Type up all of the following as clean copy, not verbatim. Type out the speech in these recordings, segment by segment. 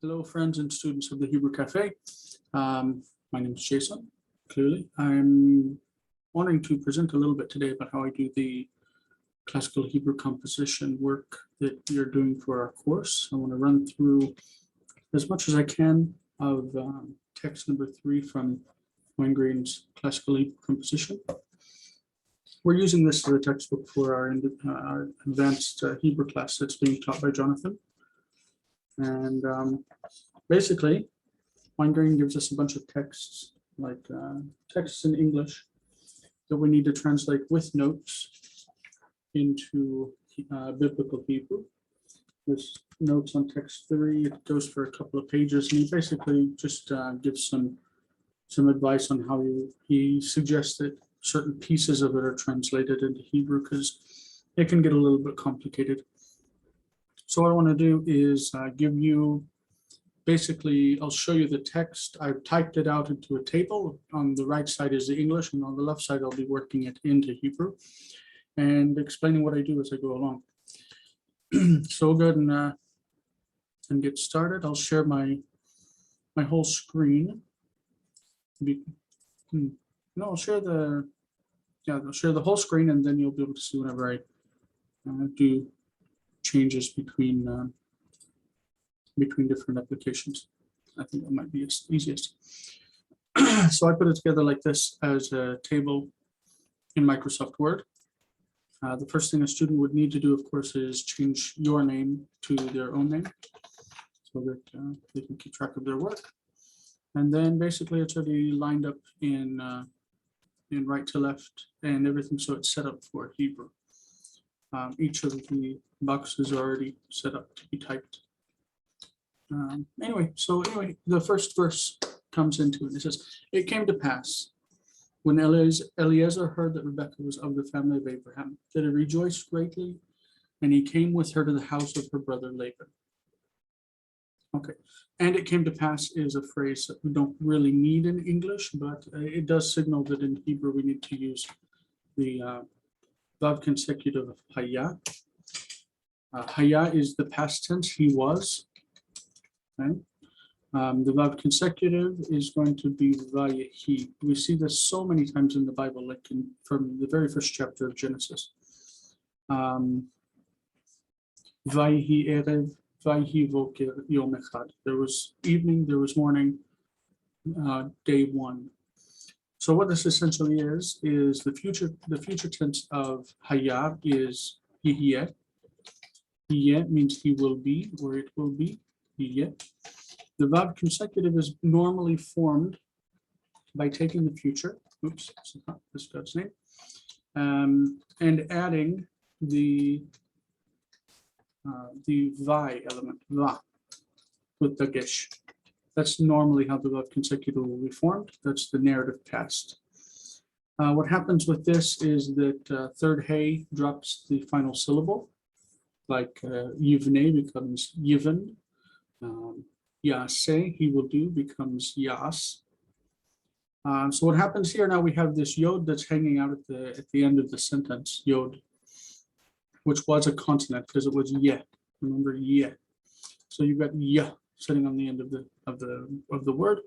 Hello, friends and students of the Hebrew Cafe. My name is Jason, clearly. I'm wanting to present a little bit today about how I do the classical Hebrew composition work that you're doing for our course. I want to run through as much as I can of text number 3 from Weingreen's classical Hebrew composition. We're using this as a textbook for our advanced Hebrew class that's being taught by Jonathan. And basically, Weingreen gives us a bunch of texts, like texts in English, that we need to translate with notes into biblical Hebrew. There's notes on text 3. It goes for a couple of pages, and he basically just gives some advice on how he suggests that certain pieces of it are translated into Hebrew, because it can get a little bit complicated. So what I want to do is give you, basically, I'll show you the text. I've typed it out into a table. On the right side is the English, and on the left side, I'll be working it into Hebrew and explaining what I do as I go along. So we'll go ahead and get started. I'll share my whole screen. I'll share I'll share the whole screen, and then you'll be able to see whenever I do changes between different applications. I think that might be easiest. So I put it together like this as a table in Microsoft Word. The first thing a student would need to do, of course, is change your name to their own name so that they can keep track of their work. And then basically it's already lined up in right to left and everything, so it's set up for Hebrew. Each of the boxes are already set up to be typed. Anyway, the first verse comes into it. It says, "It came to pass, when Eliezer heard that Rebekah was of the family of Abraham, that he rejoiced greatly, and he came with her to the house of her brother Laban." Okay, and "it came to pass" is a phrase that we don't really need in English, but it does signal that in Hebrew we need to use the Vav consecutive of haya. Haya is the past tense, he was. Okay. The Vav consecutive is going to be vayehi. We see this so many times in the Bible, like from the very first chapter of Genesis. Vayehi erev, vayehi voker yom echad. There was evening, there was morning, day one. So what this essentially is the future tense of haya is yihye. Yihye means he will be, or it will be, yihye. The Vav consecutive is normally formed by taking the future, oops, this God's name, and adding the vai element, va, with dagesh. That's normally how the Vav consecutive will be formed. That's the narrative past. What happens with this is that third hey drops the final syllable, like yivne becomes yiven. Yaseh, he will do, becomes yas. So what happens here now, we have this yod that's hanging out at the end of the sentence, yod, which was a consonant because it was ye. Remember ye. So you've got ye sitting on the end of the word,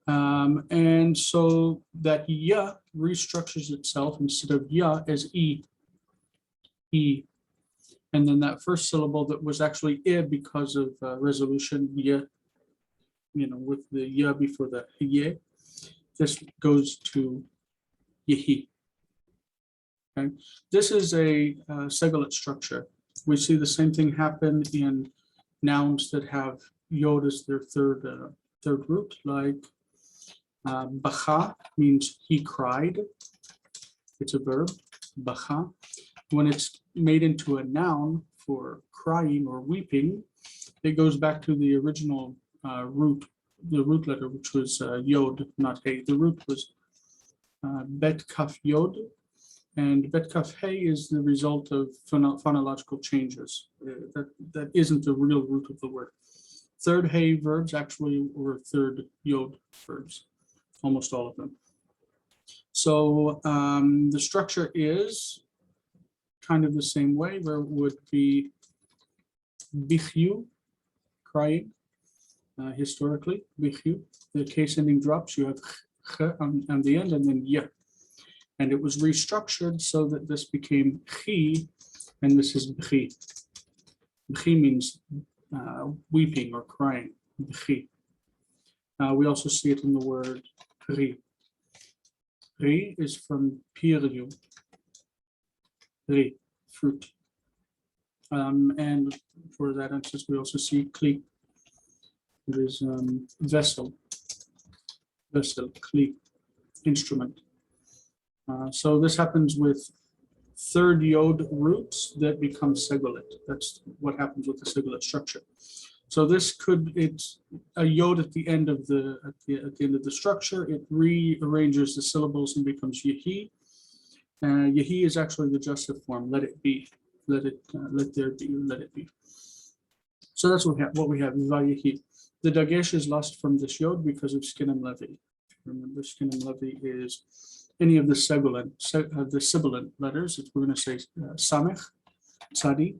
and so that ya restructures itself instead of ya as e, and then that first syllable that was actually I because of resolution, ya, with the ya before the ye, this goes to yehi. Okay, this is a segulate structure. We see the same thing happen in nouns that have yod as their third root, like bacha means he cried. It's a verb, bacha. When it's made into a noun for crying or weeping, it goes back to the original root, the root letter, which was yod, not hey. The root was bet kaf yod, and bet kaf hey is the result of phonological changes. That isn't the real root of the word. Third hey verbs actually were third yod verbs, almost all of them. So the structure is kind of the same way, where it would be bichyu, crying, historically, bichu. The case ending drops, you have ch on the end and then y. And it was restructured so that this became chi, and this is bchi. Bchi means weeping or crying. Bchi. We also see it in the word pri. Pri is from piriu. Pri, fruit. And for that instance, we also see kli. It is vessel, kli, instrument. So this happens with third yod roots that become segulet. That's what happens with the segulet structure. So this it's a yod at the end of the end of the structure. It rearranges the syllables and becomes yehi. Yehi is actually the jussive form. Let it be. Let there be. Let it be. So that's what we have. Vayehi. The dagesh is lost from this yod because of skinem levi. Remember, skinem levi is any of the sibilant letters. We're going to say samech, tzadi,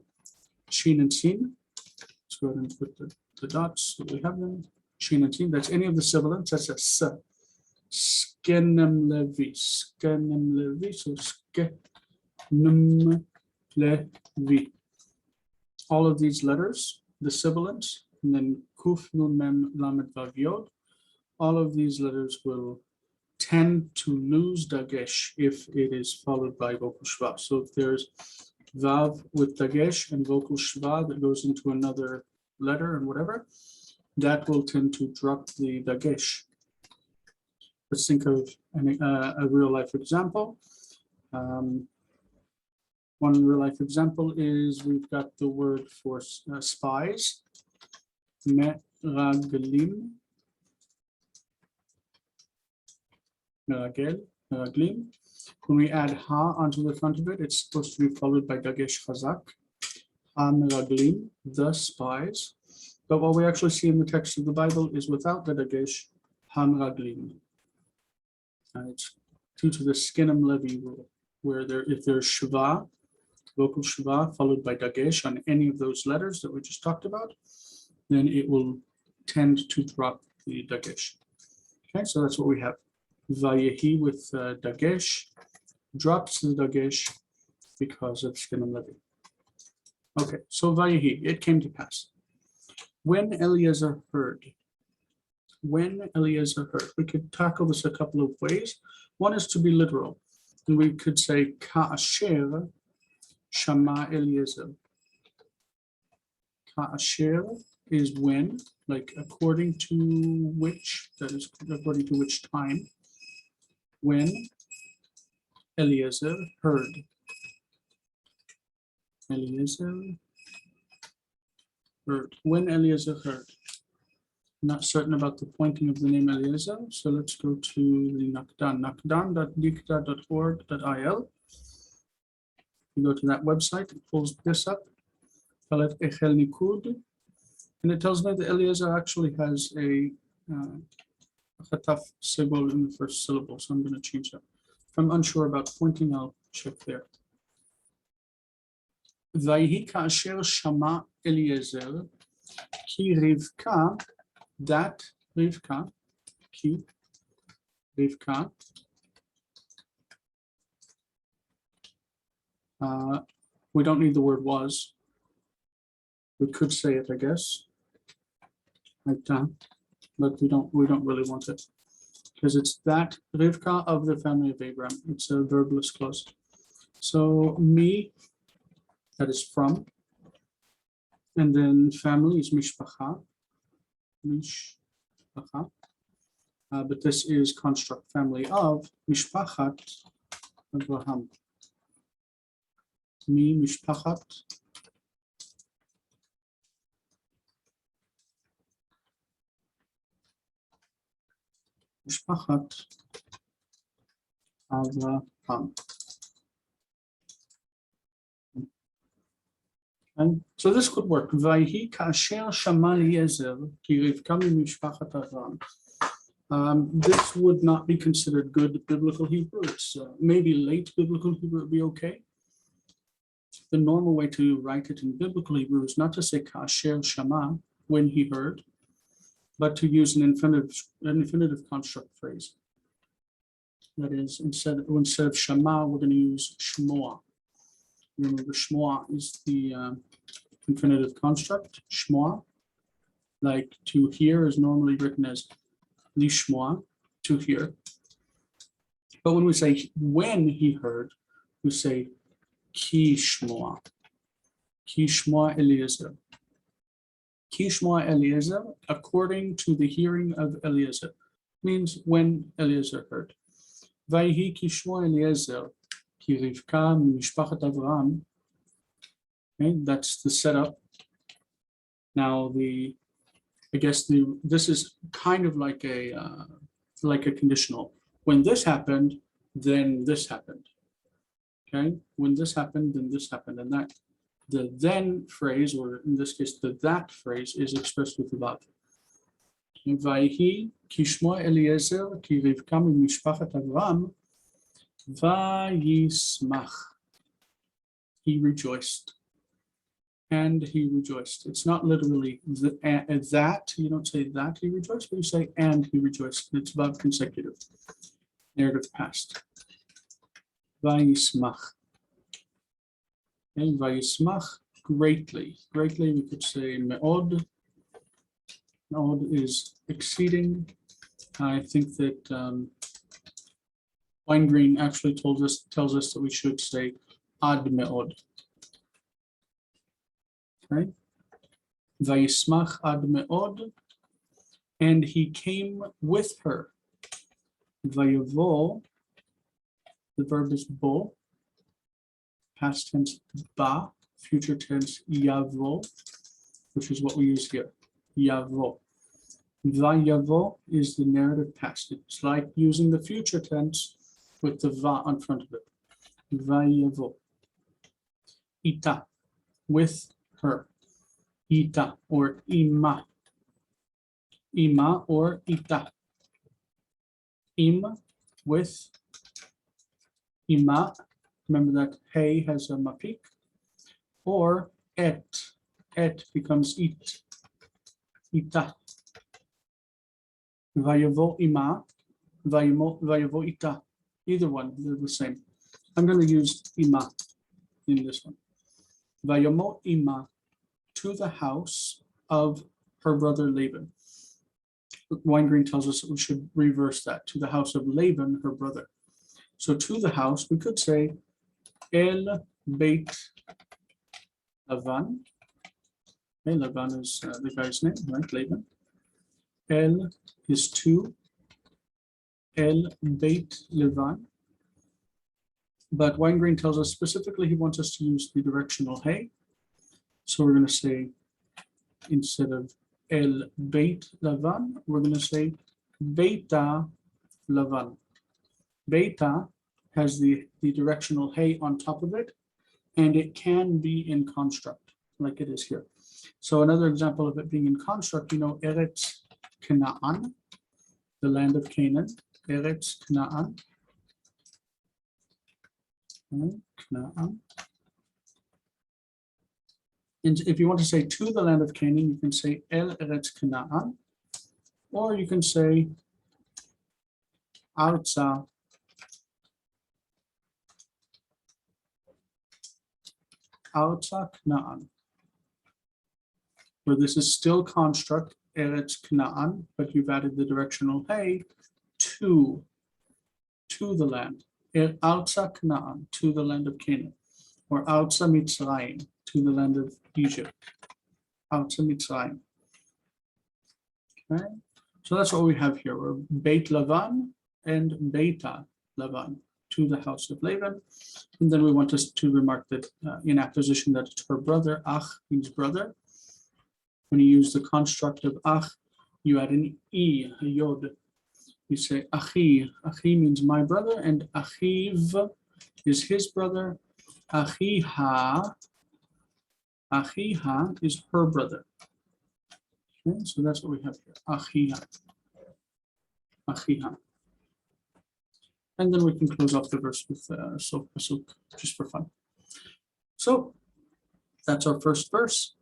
shin, and sin. Let's go ahead and put the dots so we have them. Shin and sin. That's any of the sibilants. That's a s. Skinem levi. Skinem levi. So skinem levi. All of these letters, the sibilants, and then kuf, nun, mem, lamed, vav, yod. All of these letters will tend to lose dagesh if it is followed by vocal shva. So if there's vav with dagesh and vocal shva that goes into another letter and whatever, that will tend to drop the dagesh. Let's think of a real life example. One real life example is we've got the word for spies, meraglim. Meraglim. When we add ha onto the front of it, it's supposed to be followed by dagesh chazak. Ha meraglim, the spies. But what we actually see in the text of the Bible is without the dagesh, ha meraglim. It's due to the skinem levi rule, where if there's shva, vocal shva followed by dagesh on any of those letters that we just talked about, then it will tend to drop the dagesh. Okay, so that's what we have. Vayehi with dagesh drops the dagesh because of skinem levi. Okay, so vayehi, it came to pass. When Eliezer heard, we could tackle this a couple of ways. One is to be literal, and we could say ka'asher shama Eliezer. Ka'asher is when, like according to which, that is according to which time, when Eliezer heard. Eliezer heard. When Eliezer heard. Not certain about the pointing of the name Eliezer, so let's go to the Nakdan, nakdan.dikta.org.il. You go to that website, it pulls this up, and it tells me that Eliezer actually has a chataf segol in the first syllable, so I'm going to change that. If I'm unsure about pointing, I'll check there. Vayhi ka'asher shama Eliezer ki Rivka, that Rivka, ki Rivka, we don't need the word was. We could say it, I guess, like that, but we don't really want it because it's that Rivka of the family of Abraham. It's a verbless clause. So me, that is from, and then family is mishpacha. But this is construct family of mishpachat Abraham. Mi mishpachat Abraham. And so this could work. Vayhi kasher shama Eliezer ki Rivka mishpachat Avraham. This would not be considered good biblical Hebrew. It's maybe late biblical Hebrew would be okay. The normal way to write it in biblical Hebrew is not to say kasher shama, when he heard. but to use an infinitive construct phrase. That is, instead of shama, we're going to use shmoa. Remember, shmoa is the infinitive construct, shmoa. Like to hear is normally written as lishmoa, to hear. But when we say when he heard, we say ki shmoa. Ki shmoa Eliezer. Ki shmoa Eliezer, according to the hearing of Eliezer, means when Eliezer heard. Vayhi ki shmoa Eliezer, ki Rivka mishpachat Avraham. Okay, that's the setup. Now this is kind of like a conditional. When this happened, then this happened. Okay, when this happened, then this happened, and that the then phrase, or in this case, the that phrase, is expressed with vav. Vayhi ki shmo Eliezer ki Rivka mishpachat Avraham vayismach. He rejoiced. And he rejoiced. It's not literally that. You don't say that he rejoiced, but you say and he rejoiced. It's vav consecutive. Narrative past. Vayismach. And vayismach, greatly. Greatly, we could say me'od. Me'od is exceeding. I think that Weingreen actually tells us that we should say ad me'od. Okay. Vayismach ad me'od, and he came with her. Vayavo, the verb is bo, past tense ba, future tense yavo, which is what we use here, yavo. Vayavo is the narrative past. It's like using the future tense with the va on front of it. Vayavo. Ita, with her. Ita or ima. Ima or ita. Im with ima. Remember that hey has a mapik. Or et. Et becomes it. Ita. Vayavo ima. Vayavo ita. Either one, they're the same. I'm going to use ima in this one. Vayamo ima, to the house of her brother Laban. Weingreen tells us that we should reverse that, to the house of Laban, her brother. So to the house, we could say El Beit Lavan. Okay, Lavan is the guy's name, right? Laban. El is to. El Beit Lavan. But Weingreen tells us specifically he wants us to use the directional hey. So we're going to say, instead of El Beit Lavan, we're going to say Beita Lavan. Beita has the directional hey on top of it, and it can be in construct, like it is here. So another example of it being in construct, Eretz Canaan, the land of Canaan, Eretz Canaan. Canaan. And if you want to say to the land of Canaan, you can say El Eretz Canaan, or you can say Arza Canaan, where this is still construct Eretz Canaan, but you've added the directional hey to the land. Arza Canaan, to the land of Canaan, or Arza Mitzrayim, to the land of Egypt. Arza Mitzrayim. Okay, so that's what we have here. We're Beit Lavan and Beita Lavan, to the house of Laban. And then we want us to remark that in apposition that it's her brother. Ach means brother. When you use the construct of ach, you add an e, a yod. You say achi. Achi means my brother, and achiv is his brother. Achiha is her brother. Okay, so that's what we have here. Achiha. And then we can close off the verse with Sof Pasuk, just for fun. So that's our first verse.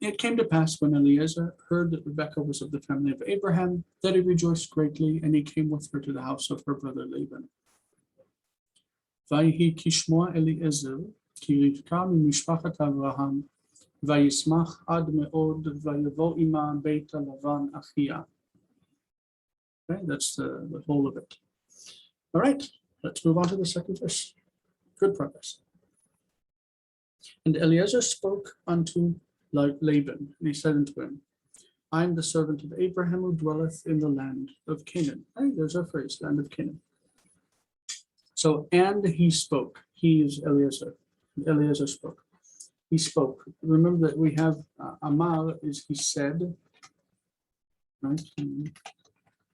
It came to pass when Eliezer heard that Rebekah was of the family of Abraham, that he rejoiced greatly, and he came with her to the house of her brother Laban. ויהי כשמוע אליעזר, כי רבקה ממשפחת אברהם, וישמח עד מאוד, ויבוא עמה בית לבן אחיה. Okay, that's the whole of it. All right, let's move on to the second verse. Good progress. And Eliezer spoke unto Laban, and he said unto him, I am the servant of Abraham who dwelleth in the land of Canaan. Right, there's our phrase, land of Canaan. So, and he spoke. He is Eliezer. Eliezer spoke. He spoke. Remember that we have Amar is he said, right? He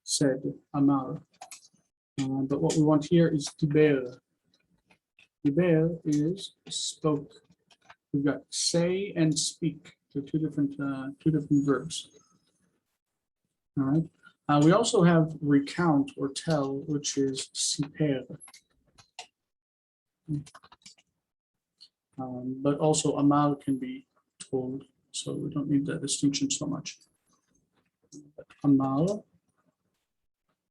said Amar. But what we want here is Diber. Diber is spoke. We've got say and speak. They're two different verbs. All right. We also have recount or tell, which is siper. But also amal can be told, so we don't need that distinction so much. But amal,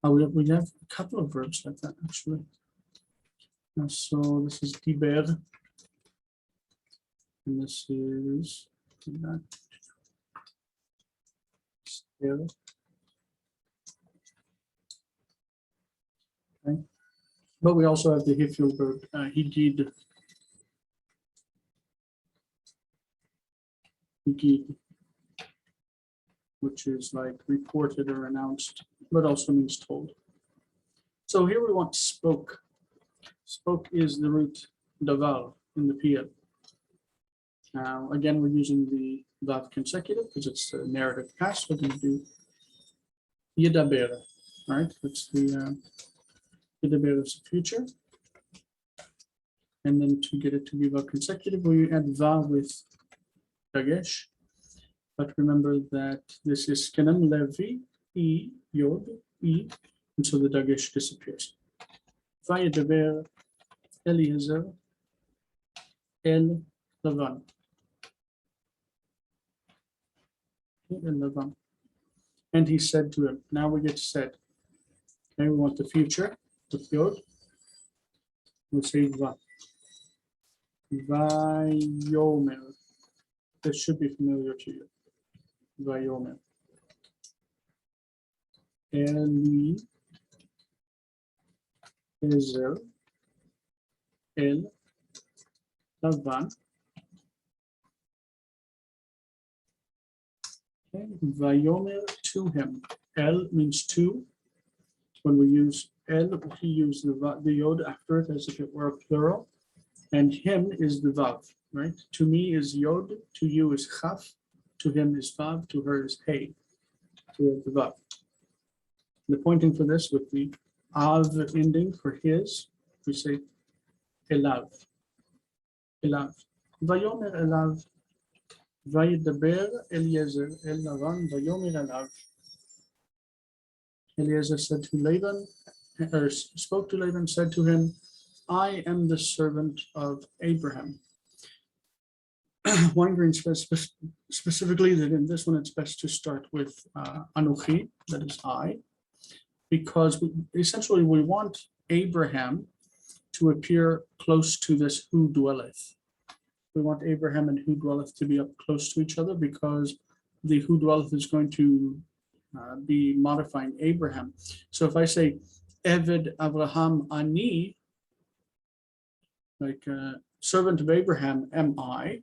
we have a couple of verbs like that actually. So this is diber, and this is that. Okay. But we also have the hifil verb, higid. Higid, which is like reported or announced, but also means told. So here we want spoke. Spoke is the root davar in the piyat. Now, again, we're using the vav consecutive because it's a narrative past. We're going to do yedaber, right? It's the yedaber is the future. And then to get it to be vav consecutive, we add vav with dagesh. But remember that this is Kenan Levi, E, Yod, E, and so the dagesh disappears. Vayedaber Eliezer El Lavan. And he said to him, now we get said. Okay, we want the future, the Yod. We'll say Va. Vayomer. This should be familiar to you. Vayomer. Eliezer El Lavan. Okay. Vayomer to him. El means to. When we use El, we use the yod after it as if it were a plural. And him is the vav, right? To me is yod, to you is chaf, to him is vav, to her is hey. So we have the vav. The pointing for this with the av ending for his, we say elav. Elav. Vayomer elav. Vayedaber Eliezer el Lavan vayomer elav. Eliezer said to Laban, or spoke to Laban, said to him, I am the servant of Abraham. Weingreen says specifically that in this one it's best to start with Anuchi, that is I, because essentially we want Abraham to appear close to this who dwelleth. We want Abraham and who dwelleth to be up close to each other because the who dwelleth is going to be modifying Abraham. So if I say Eved Avraham Ani, like servant of Abraham am I,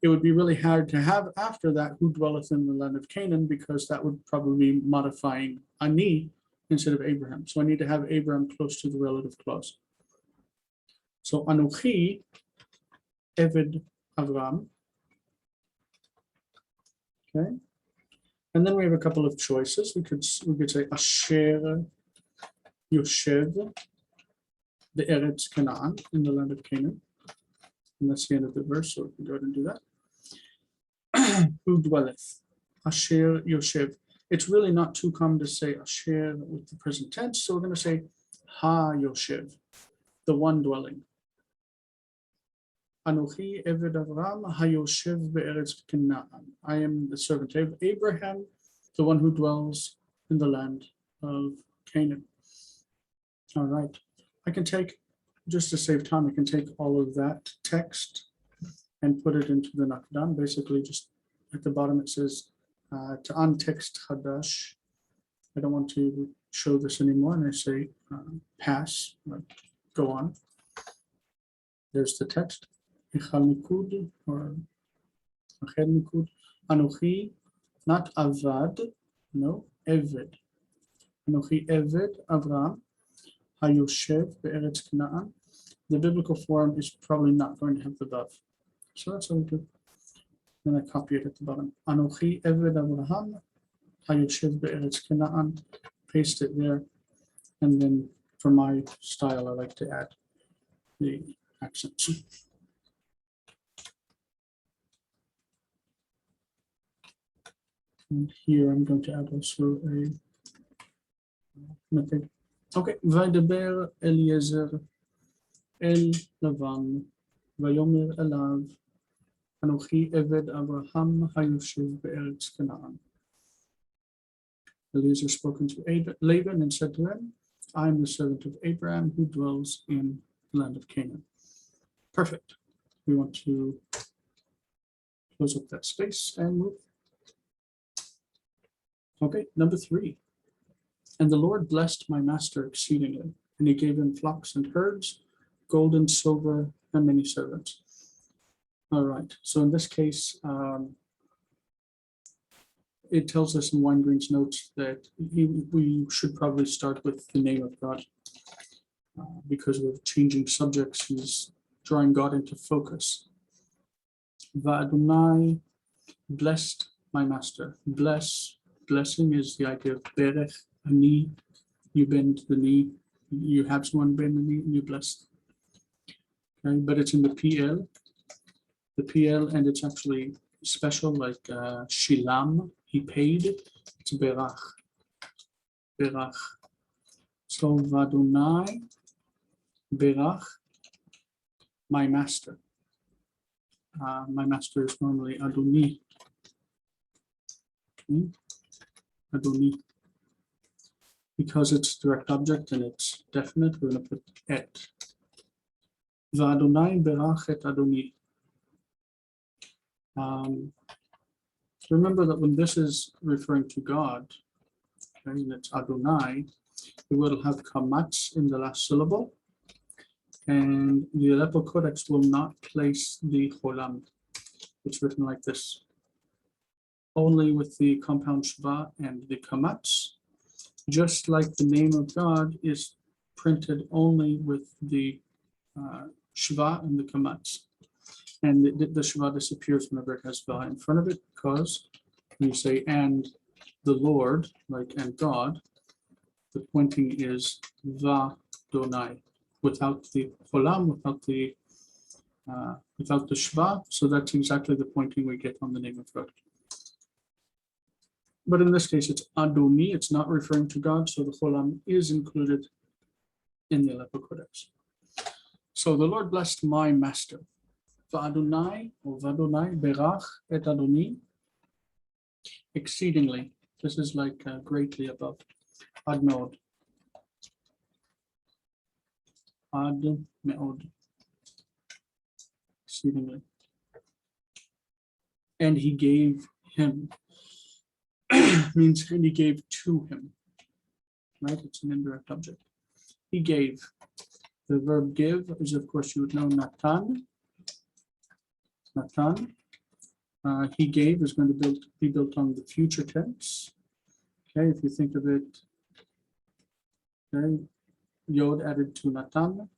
it would be really hard to have after that who dwelleth in the land of Canaan because that would probably be modifying Ani instead of Abraham. So I need to have Abraham close to the relative clause. So Anuchi Eved Avram. Okay. And then we have a couple of choices. We could say Asher Yoshev the Eretz Canaan in the land of Canaan. And that's the end of the verse, so we can go ahead and do that. Who dwelleth? Asher Yoshev. It's really not too common to say Asher with the present tense, so we're going to say Ha Yoshev, the one dwelling. Anochi Eved Avram Hayoshev Be'eretz Canaan. I am the servant of Abraham, the one who dwells in the land of Canaan. All right. I can take, just to save time, I can take all of that text and put it into the Nakdan. Basically, just at the bottom it says Ta'an text Hadash. I don't want to show this anymore, and I say pass, go on. There's the text. Ichal Nikud or Achel Nikud. Anochi, not Avad, no, Eved. Anochi Eved Avram Hayoshev Be'eretz Canaan. The biblical form is probably not going to have the vav. So that's what we do. Then I copy it at the bottom. Anochi Eved Avraham Hayoshev Be'eretz Canaan. Paste it there. And then for my style, I like to add the accents. And here I'm going to add also a method. Okay, Vaydaber Eliezer El Lavan Vayomer Elav Anochi Eved Abraham Hayoshev Be'eretz Canaan. Eliezer spoken to Laban and said to him, I am the servant of Abraham who dwells in the land of Canaan. Perfect. We want to close up that space and move. Okay, number 3. And the Lord blessed my master exceedingly, and he gave him flocks and herds, gold and silver, and many servants. All right, so in this case, it tells us in Weingreen's notes that we should probably start with the name of God. Because we're changing subjects, he's drawing God into focus. Va'adonai, blessed my master. Blessing is the idea of berech, a knee. You bend the knee. You have someone bend the knee and you bless. Okay, but it's in the PL. The PL, and it's actually special, like shilam, he paid. It's berach. Berach. So Vadonai, berach, my master. My master is normally Adoni. Okay. Adoni. Because it's direct object and it's definite, we're going to put et. Va'adonai berach et Adoni. Remember that when this is referring to God, okay, and it's Adonai, we will have kamatz in the last syllable, and the Aleppo Codex will not place the cholam. It's written like this. Only with the compound shva and the kamatz, just like the name of God is printed only with the shva and the kamatz. And the shva disappears whenever it has va in front of it, because when you say and the Lord, like and God, the pointing is va donai, without the cholam, without the shva. So that's exactly the pointing we get on the name of God. But in this case, it's Adoni. It's not referring to God, so the cholam is included in the Aleppo Codex. So the Lord blessed my master. Va'adonai or Vadonai berach et Adoni exceedingly. This is like greatly above. Ad meod. Ad meod. Exceedingly. And he gave him. Means and he gave to him. Right? It's an indirect object. He gave. The verb give is, of course, you would know, natan. Natan. He gave is going to be built on the future tense. Okay, if you think of it, okay, Yod added to Natan.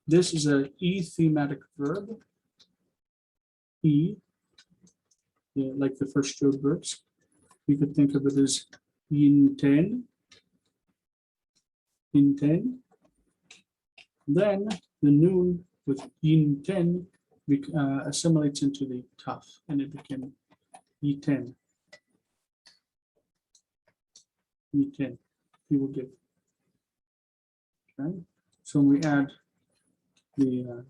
This is a thematic verb. Yeah, like the first Yod verbs. You could think of it as yinten. Yinten. Then the noon with yinten assimilates into the taf, and it became yiten. Yiten. He will give. Okay. So when we add the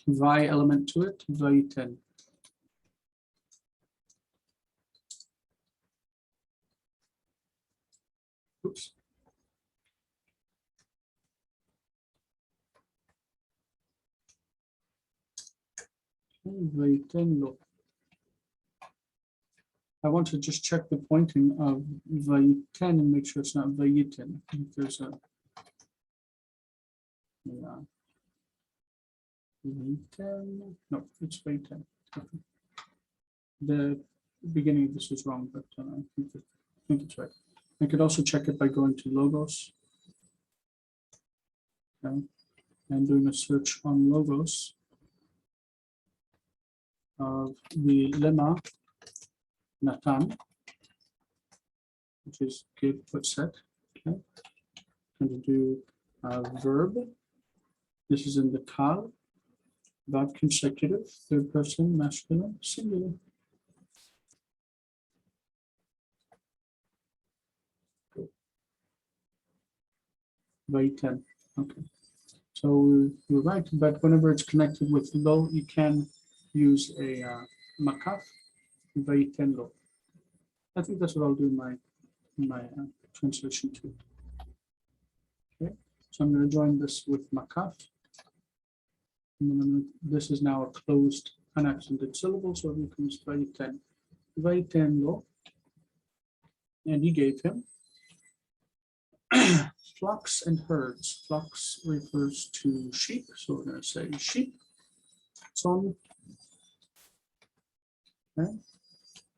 Vi element to it, Vaiten. Oops. Vaiten lo. I want to just check the pointing of Vaiten and make sure it's not Vaiten. If there's a yeah. Vaiten. No, it's Vaiten. Okay. The beginning of this is wrong, but I think it's right. I could also check it by going to logos. Okay. And doing a search on logos of the lemma Natan, which is give put set. Okay. I'm going to do a verb. This is in the kal, verb consecutive, third person, masculine, singular. Vaiten. Okay. So you're right, but whenever it's connected with lo, you can use a makaf, Vaiten lo. I think that's what I'll do in my translation too. Okay, so I'm going to join this with makaf. This is now a closed unaccented syllable, so it becomes Vaiten. Vaiten lo. And he gave him flocks and herds. Flocks refers to sheep, so we're going to say sheep. Son. Okay.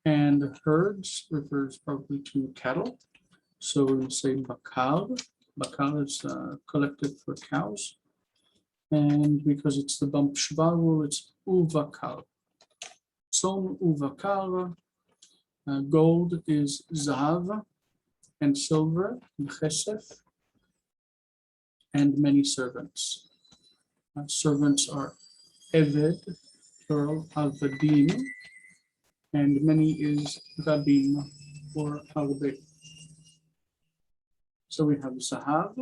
And herds refers probably to cattle, so we're going to say bakal. Bakal is collected for cows, and because it's the bump shba rule, it's uvakal. Son uvakal. Gold is zahav, and silver, chesef, and many servants. Servants are eved, plural, avadim, and many is rabim, or harbe. So we have zahav,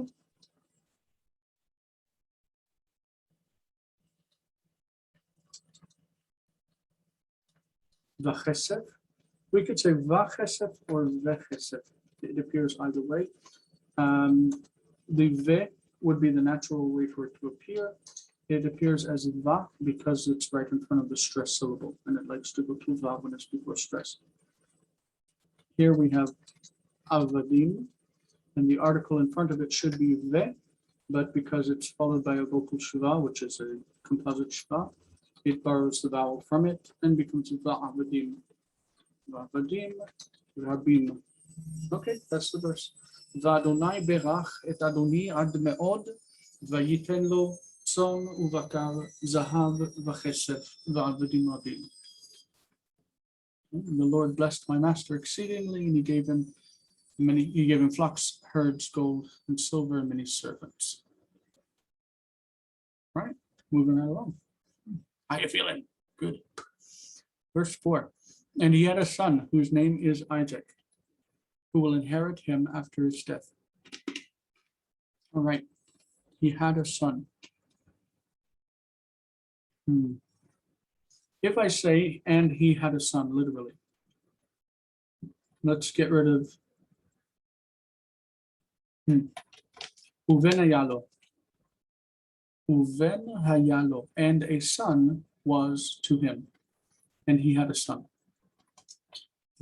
vachesef. We could say vachesef or vechesef. It appears either way. The ve would be the natural way for it to appear. It appears as va because it's right in front of the stress syllable, and it likes to go to va when it's before stress. Here we have avadim, and the article in front of it should be ve, but because it's followed by a vocal shva, which is a composite shva, it borrows the vowel from it and becomes va'avadim. Va'avadim, rabim. Okay, that's the verse. Va'adonai berach et Adoni ad me'od, vayiten lo tzon uvakar zahav v'chesef va'avadim rabim. And the Lord blessed my master exceedingly, and he gave him flocks, herds, gold, and silver, and many servants. Right, moving right along. How you feeling? Good. Verse 4. And he had a son whose name is Isaac, who will inherit him after his death. All right. He had a son. If I say, and he had a son, literally, let's get rid of Uven hayalo. Uven hayalo, and a son was to him, and he had a son.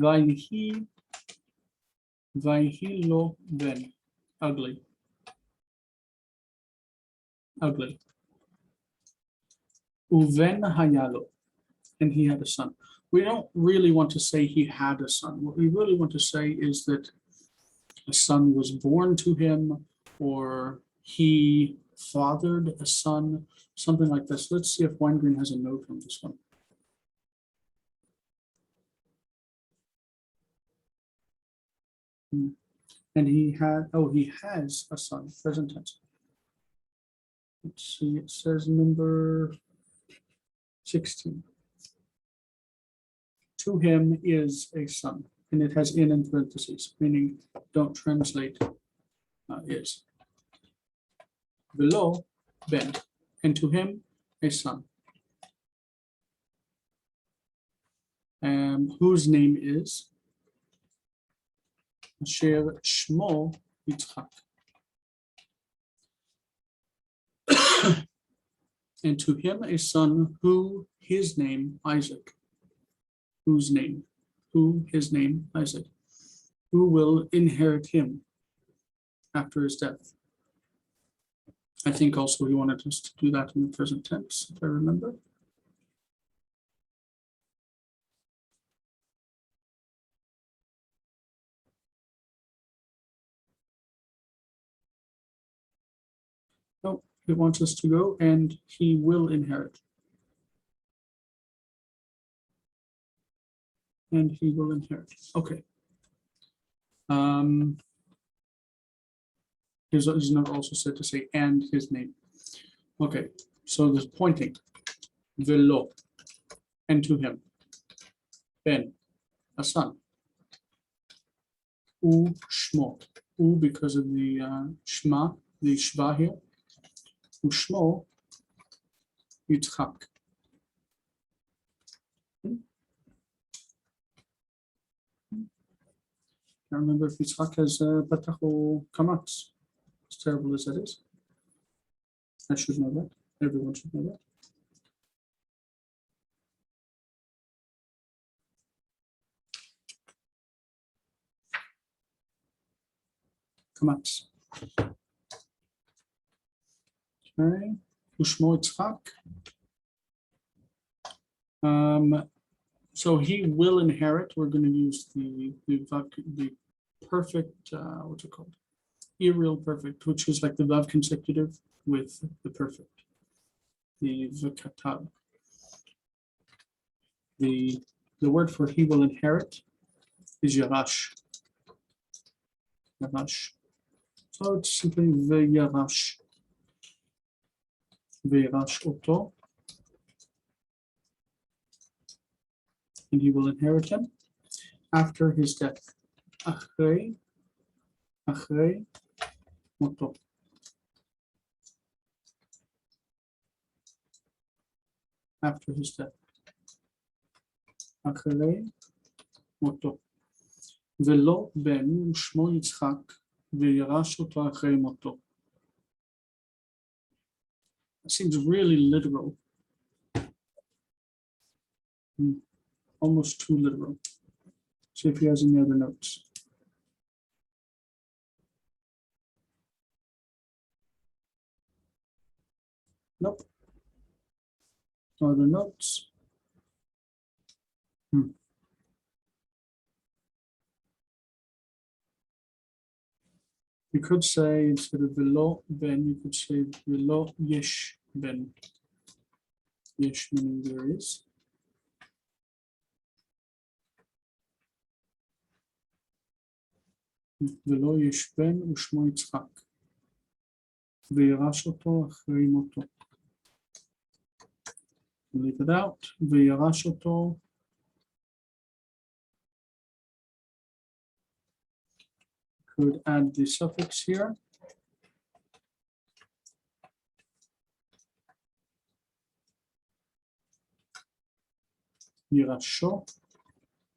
Vayhi lo ben, ugly. Ugly. Uven hayalo, and he had a son. We don't really want to say he had a son. What we really want to say is that a son was born to him, or he fathered a son, something like this. Let's see if Weingreen has a note on this one. And he has a son, present tense. Let's see, it says number 16. To him is a son, and it has in parentheses, meaning don't translate is. Below, ben, and to him a son. whose name is Asher Shmo Yitzchak. And to him a son who his name Isaac. Whose name? Who his name Isaac. Who will inherit him after his death. I think also he wanted us to do that in the present tense, if I remember. No, he wants us to go and he will inherit. And he will inherit. Okay. He's not also said to say and his name. Okay, so there's pointing. Velo, and to him. Ben, a son. U shmo. U because of the shma, the shva here. U shmo Yitzchak. I remember if Yitzchak has Batach or Kamatz, as terrible as that is. I should know that. Everyone should know that. Kamatz. Okay. Ushmo Yitzchak. So he will inherit. We're going to use the perfect, what's it called? Irreal perfect, which is like the vav consecutive with the perfect. The v'katav. The word for he will inherit is yarash. Yarash. So it's simply v'yarash. V'yarash oto. And he will inherit him after his death. Achrei moto. After his death. Achrei moto. Velo ben ushmo Yitzchak v'yarash oto achrei moto. It seems really literal. Almost too literal. See if he has any other notes. Nope. No other notes. You could say instead of velo ben, you could say velo yesh ben. Yesh meaning there is. ולא ישבן ושמו יצחק, וירש אותו אחרי מותו. Leave it out, וירש אותו. Could add the suffix here. ירשו,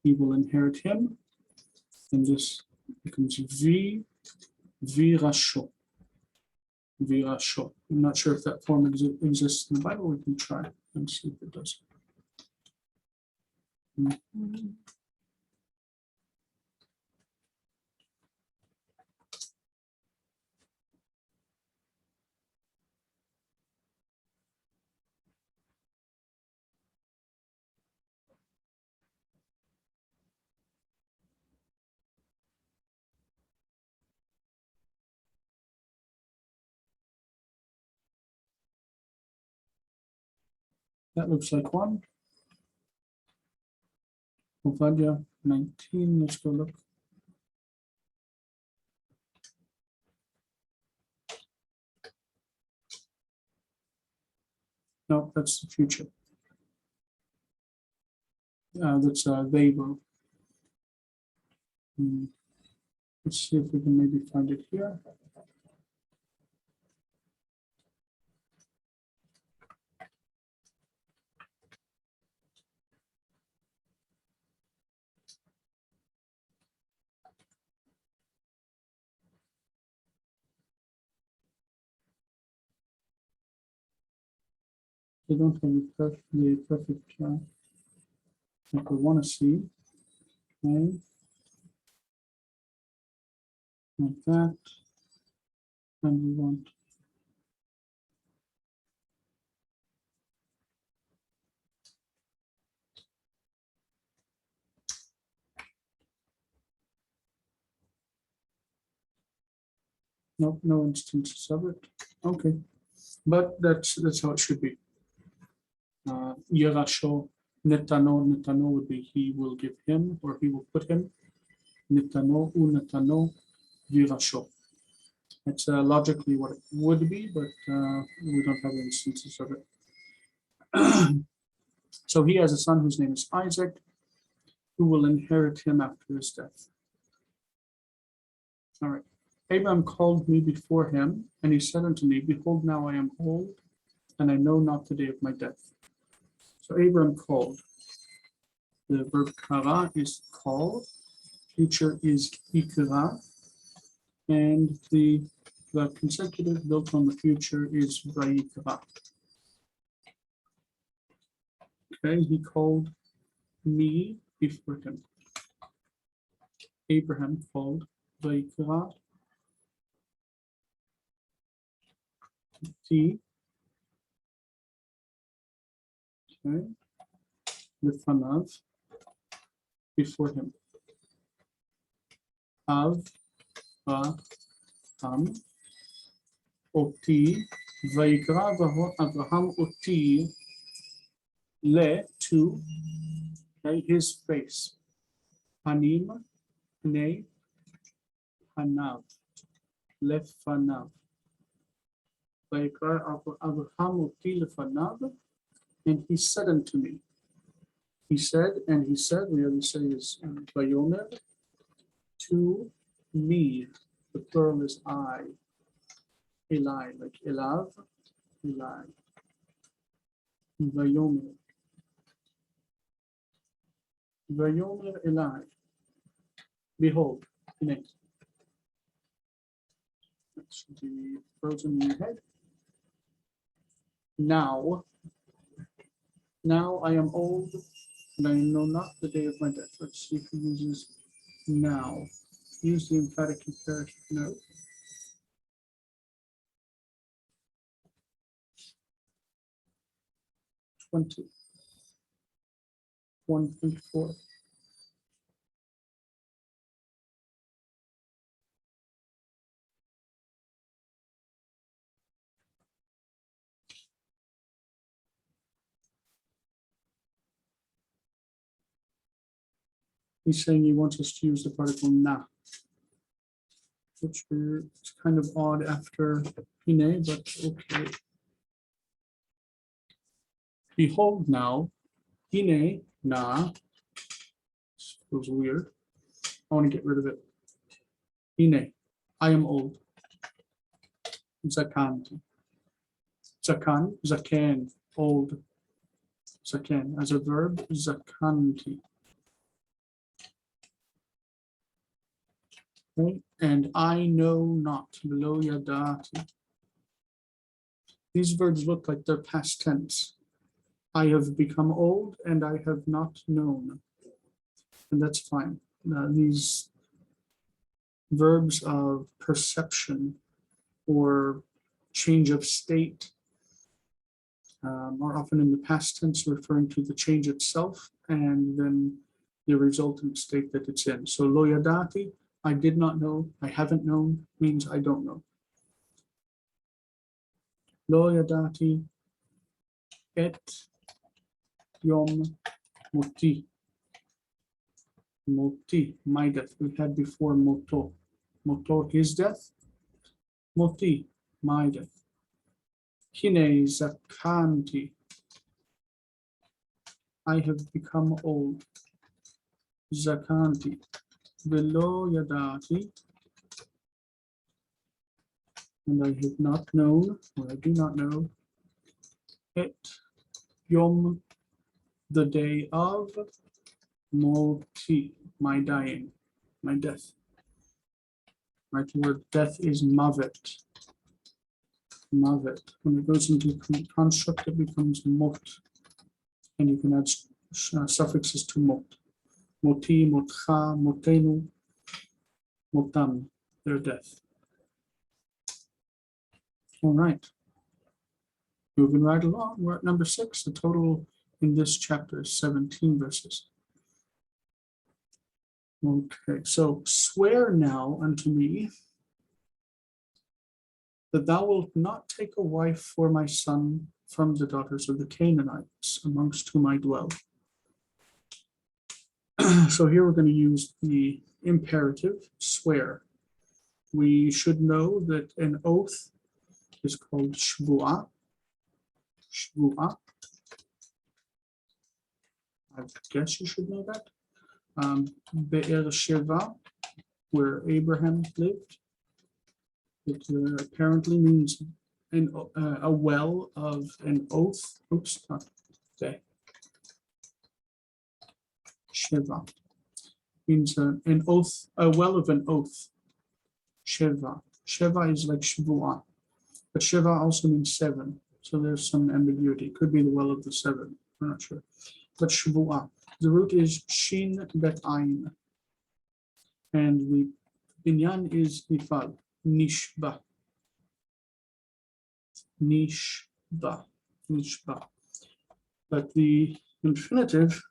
he will inherit him, and this becomes virasho. Virasho. I'm not sure if that form exists in the Bible. We can try and see if it does. That looks like one. Ovadia 19, let's go look. No, that's the future. That's they will. Let's see if we can maybe find it here. They don't have the perfect like we want to see. Okay. Like that. And we want no instances of it. Okay. But that's how it should be. Yerasho netano would be he will give him or he will put him. Netano unetano Yerasho. It's logically what it would be, but we don't have instances of it. So he has a son whose name is Isaac, who will inherit him after his death. All right. Abraham called me before him, and he said unto me, behold, now I am old, and I know not the day of my death. So Abraham called. The verb kara is call, future is ikra, and the consecutive built on the future is vayikra. Okay, he called me before him. Abraham called vayikra ti. Okay, lefanav, before him. Av, Avraham, oti, vayikra Avraham oti, le, to, okay, his face. Panim, pnei, panav, lefanav. Vayikra Avraham oti lefanav, and he said unto me. He said, and he said, we already say is vayomer, to me. The plural is I. Eli, like elav, Eli. Vayomer. Vayomer Eli. Behold, next. That should be frozen in your head. Now I am old, and I know not the day of my death. Let's see if he uses now. Use the emphatic imperative no. 20. 1.4. He's saying he wants us to use the particle na, which is kind of odd after hine, but okay. Behold now, hine, na, feels weird. I want to get rid of it. Hine, I am old. Zakanti. Zakan, zaken, old. Zaken, as a verb, zakanti. Okay. And I know not, lo yadati. These verbs look like they're past tense. I have become old and I have not known. And that's fine. These verbs of perception or change of state are often in the past tense, referring to the change itself and then the resultant state that it's in. So lo yadati, I did not know, I haven't known, means I don't know. Lo yadati et yom moti. Moti, my death. We had before moto. Moto, his death. Moti, my death. Hine zakanti. I have become old. Zakanti. Velo yadati. And I have not known, or I do not know, et yom, the day of moti, my dying, my death. Right, the word death is mavet. Mavet. When it goes into construct, it becomes mot. And you can add suffixes to mot. Moti, motcha, motenu, motam, their death. All right. Moving right along, we're at number 6. The total in this chapter is 17 verses. Okay, so swear now unto me that thou wilt not take a wife for my son from the daughters of the Canaanites, amongst whom I dwell. So here we're going to use the imperative, swear. We should know that an oath is called shvuah. Shvuah. I guess you should know that. Be'er Sheva, where Abraham lived. It apparently means a well of an oath. Oops, not okay. Sheva means an oath, a well of an oath. Sheva. Sheva is like Shvuah, but Sheva also means 7. So there's some ambiguity. It could be the well of the 7. I'm not sure. But Shvuah. The root is Shin Bet Ayin. And the binyan is Nifal. Nishba. Nishba. Nishba. But the infinitive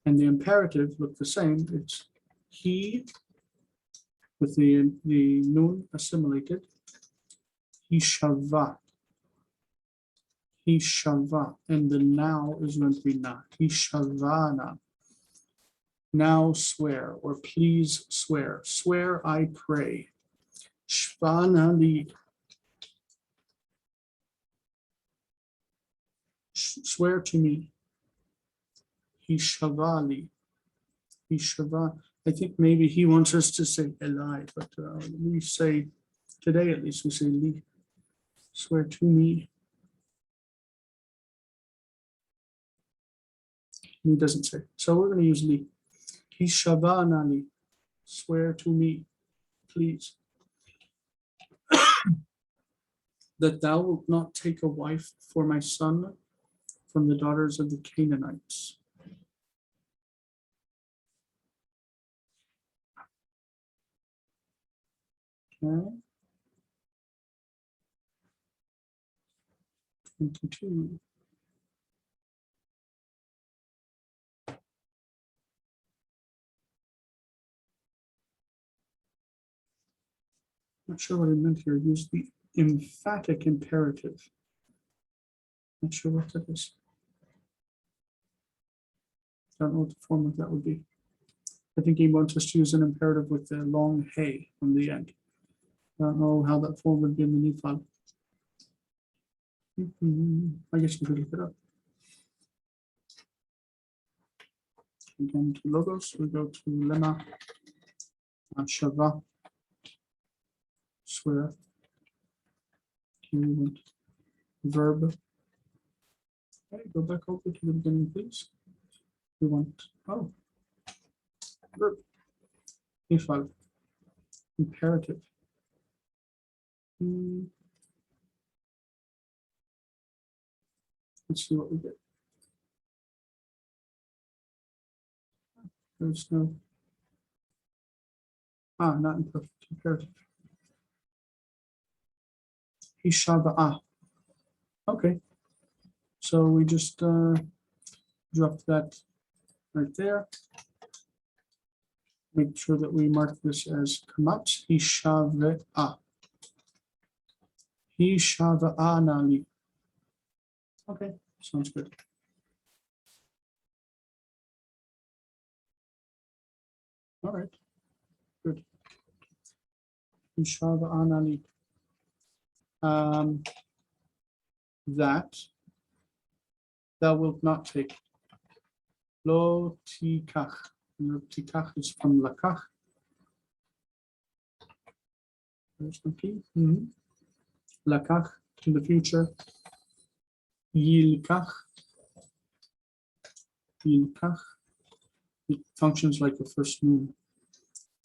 and the imperative look the same. It's he with the nun assimilated. Hishava. Hishava. And the now is going to be na. Hishavana. Now swear, or please swear. Swear, I pray. Shvana li. Swear to me. Hishavali. Hishava. I think maybe he wants us to say Eli, but we say, today at least, we say li. Swear to me. He doesn't say. So we're going to use li. Hishavana li. Swear to me, please. That thou wilt not take a wife for my son from the daughters of the Canaanites. Okay. 22. Not sure what I meant here. Use the emphatic imperative. Not sure what that is. Don't know what the form of that would be. I think he wants us to use an imperative with the long hey on the end. I don't know how that form would be in the Nifal. I guess we could look it up. Again, to logos, we go to lemma, shava, swear. Here we want verb. Okay, go back over to the beginning, please. We want, verb. Nifal, imperative. Let's see what we get. There's no, not imperfect, imperative. Hishava'ah. Okay. So we just drop that right there. Make sure that we mark this as kamat. Hishava'ah. Hishava'anali. Okay, sounds good. All right, good. Hishava'anali. That thou wilt not take. Lo tikach. Lo tikach is from lakach. There's the key. Lakach in the future. Yilkach. Yilkach. It functions like the first nun.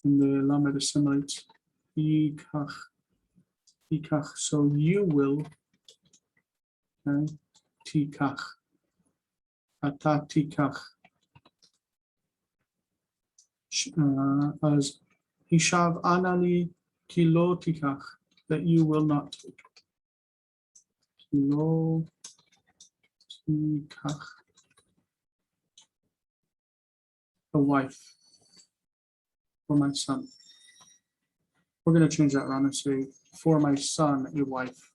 And the lamed assimilates. Yilkach. tikach. So you will. Okay. Tikach. Ata tikach. As Hishav anali kilo tikach, that you will not take. Kilo tikach. A wife for my son. We're going to change that around and say, for my son, a wife.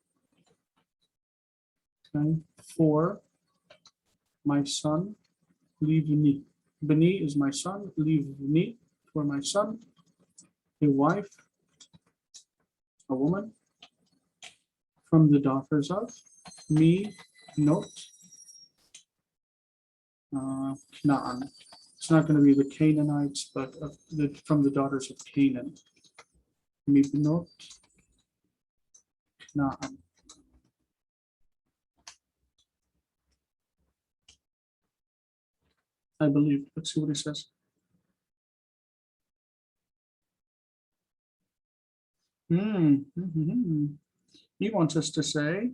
Okay. For my son, livni. Beni is my son, livni, for my son, a wife, a woman, from the daughters of, me, note, Knaan. It's not going to be the Canaanites, but from the daughters of Canaan. Mibnot, Knaan. I believe. Let's see what he says. He wants us to say,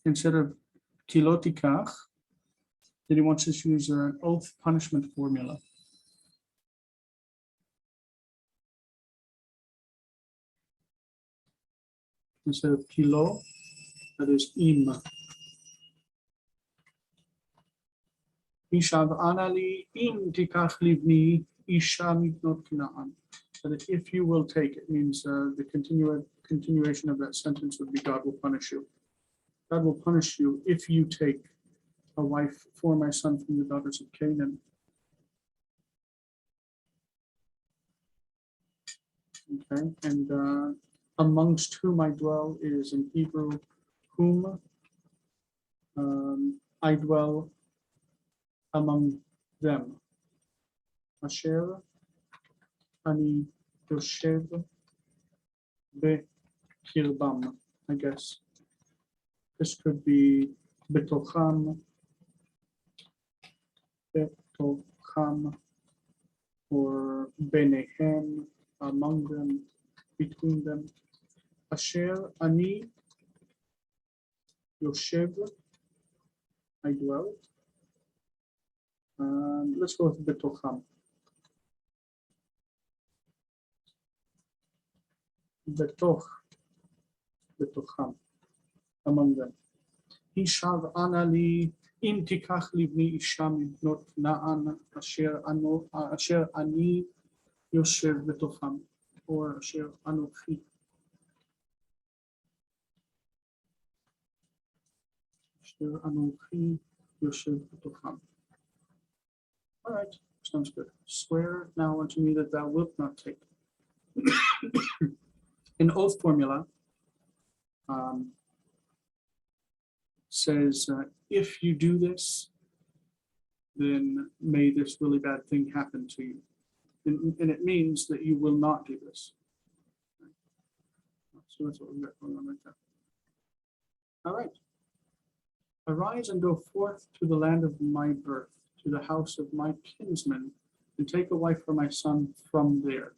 instead of kilotikach, that he wants us to use an oath punishment formula. Instead of kilo, that is im. Ishav anali im tikach livni isha mitnot Knaan. That if you will take, it means the continuation of that sentence would be God will punish you. God will punish you if you take a wife for my son from the daughters of Canaan. Okay, and amongst whom I dwell is in Hebrew, whom I dwell among them. Asher ani yoshev bekirbam, I guess. This could be betocham, or benehem, among them, between them. Asher ani yoshev, I dwell. Let's go with betocham. Betocham, among them. Hishav anali im tikach livni isha mibnot Knaan asher ani yoshev betocham, or asher anochi. Asher anochi yoshev betocham. All right, sounds good. Swear now unto me that thou wilt not take. An oath formula says, if you do this, then may this really bad thing happen to you. And it means that you will not do this. So that's what we've got going on right there. All right. Arise and go forth to the land of my birth, to the house of my kinsmen, and take a wife for my son from there.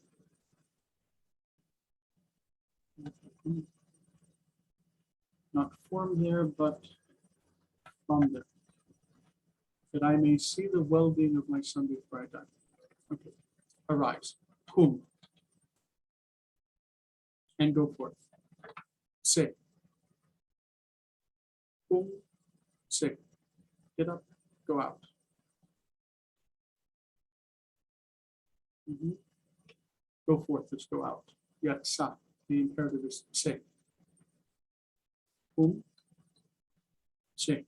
Not from there, but from there, that I may see the well-being of my son before I die. Okay. Arise. Whom? And go forth. Say. Whom? Say. Get up. Go out. Go forth. Let's go out. Yatsa. The imperative is say. Whom? Say.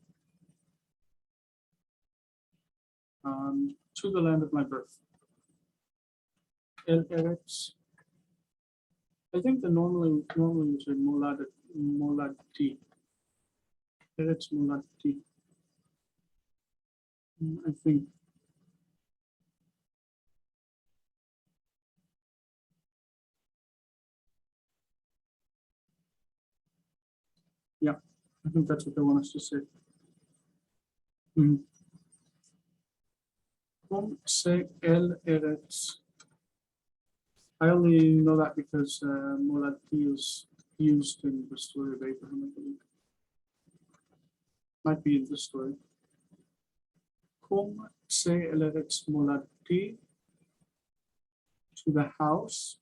To the land of my birth. El Eretz. I think the normally we say moladi. Eretz moladi. I think. Yeah, I think that's what they want us to say. Say El Eretz. I only know that because moladi is used in the story of Abraham, I believe. Might be in this story. Kum se el eretz moladti, to the house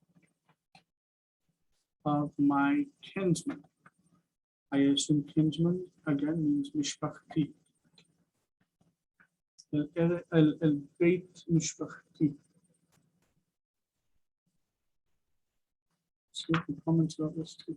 of my kinsman. I assume kinsman again means mishpachti. El beit mishpachti. See if the comments about this too.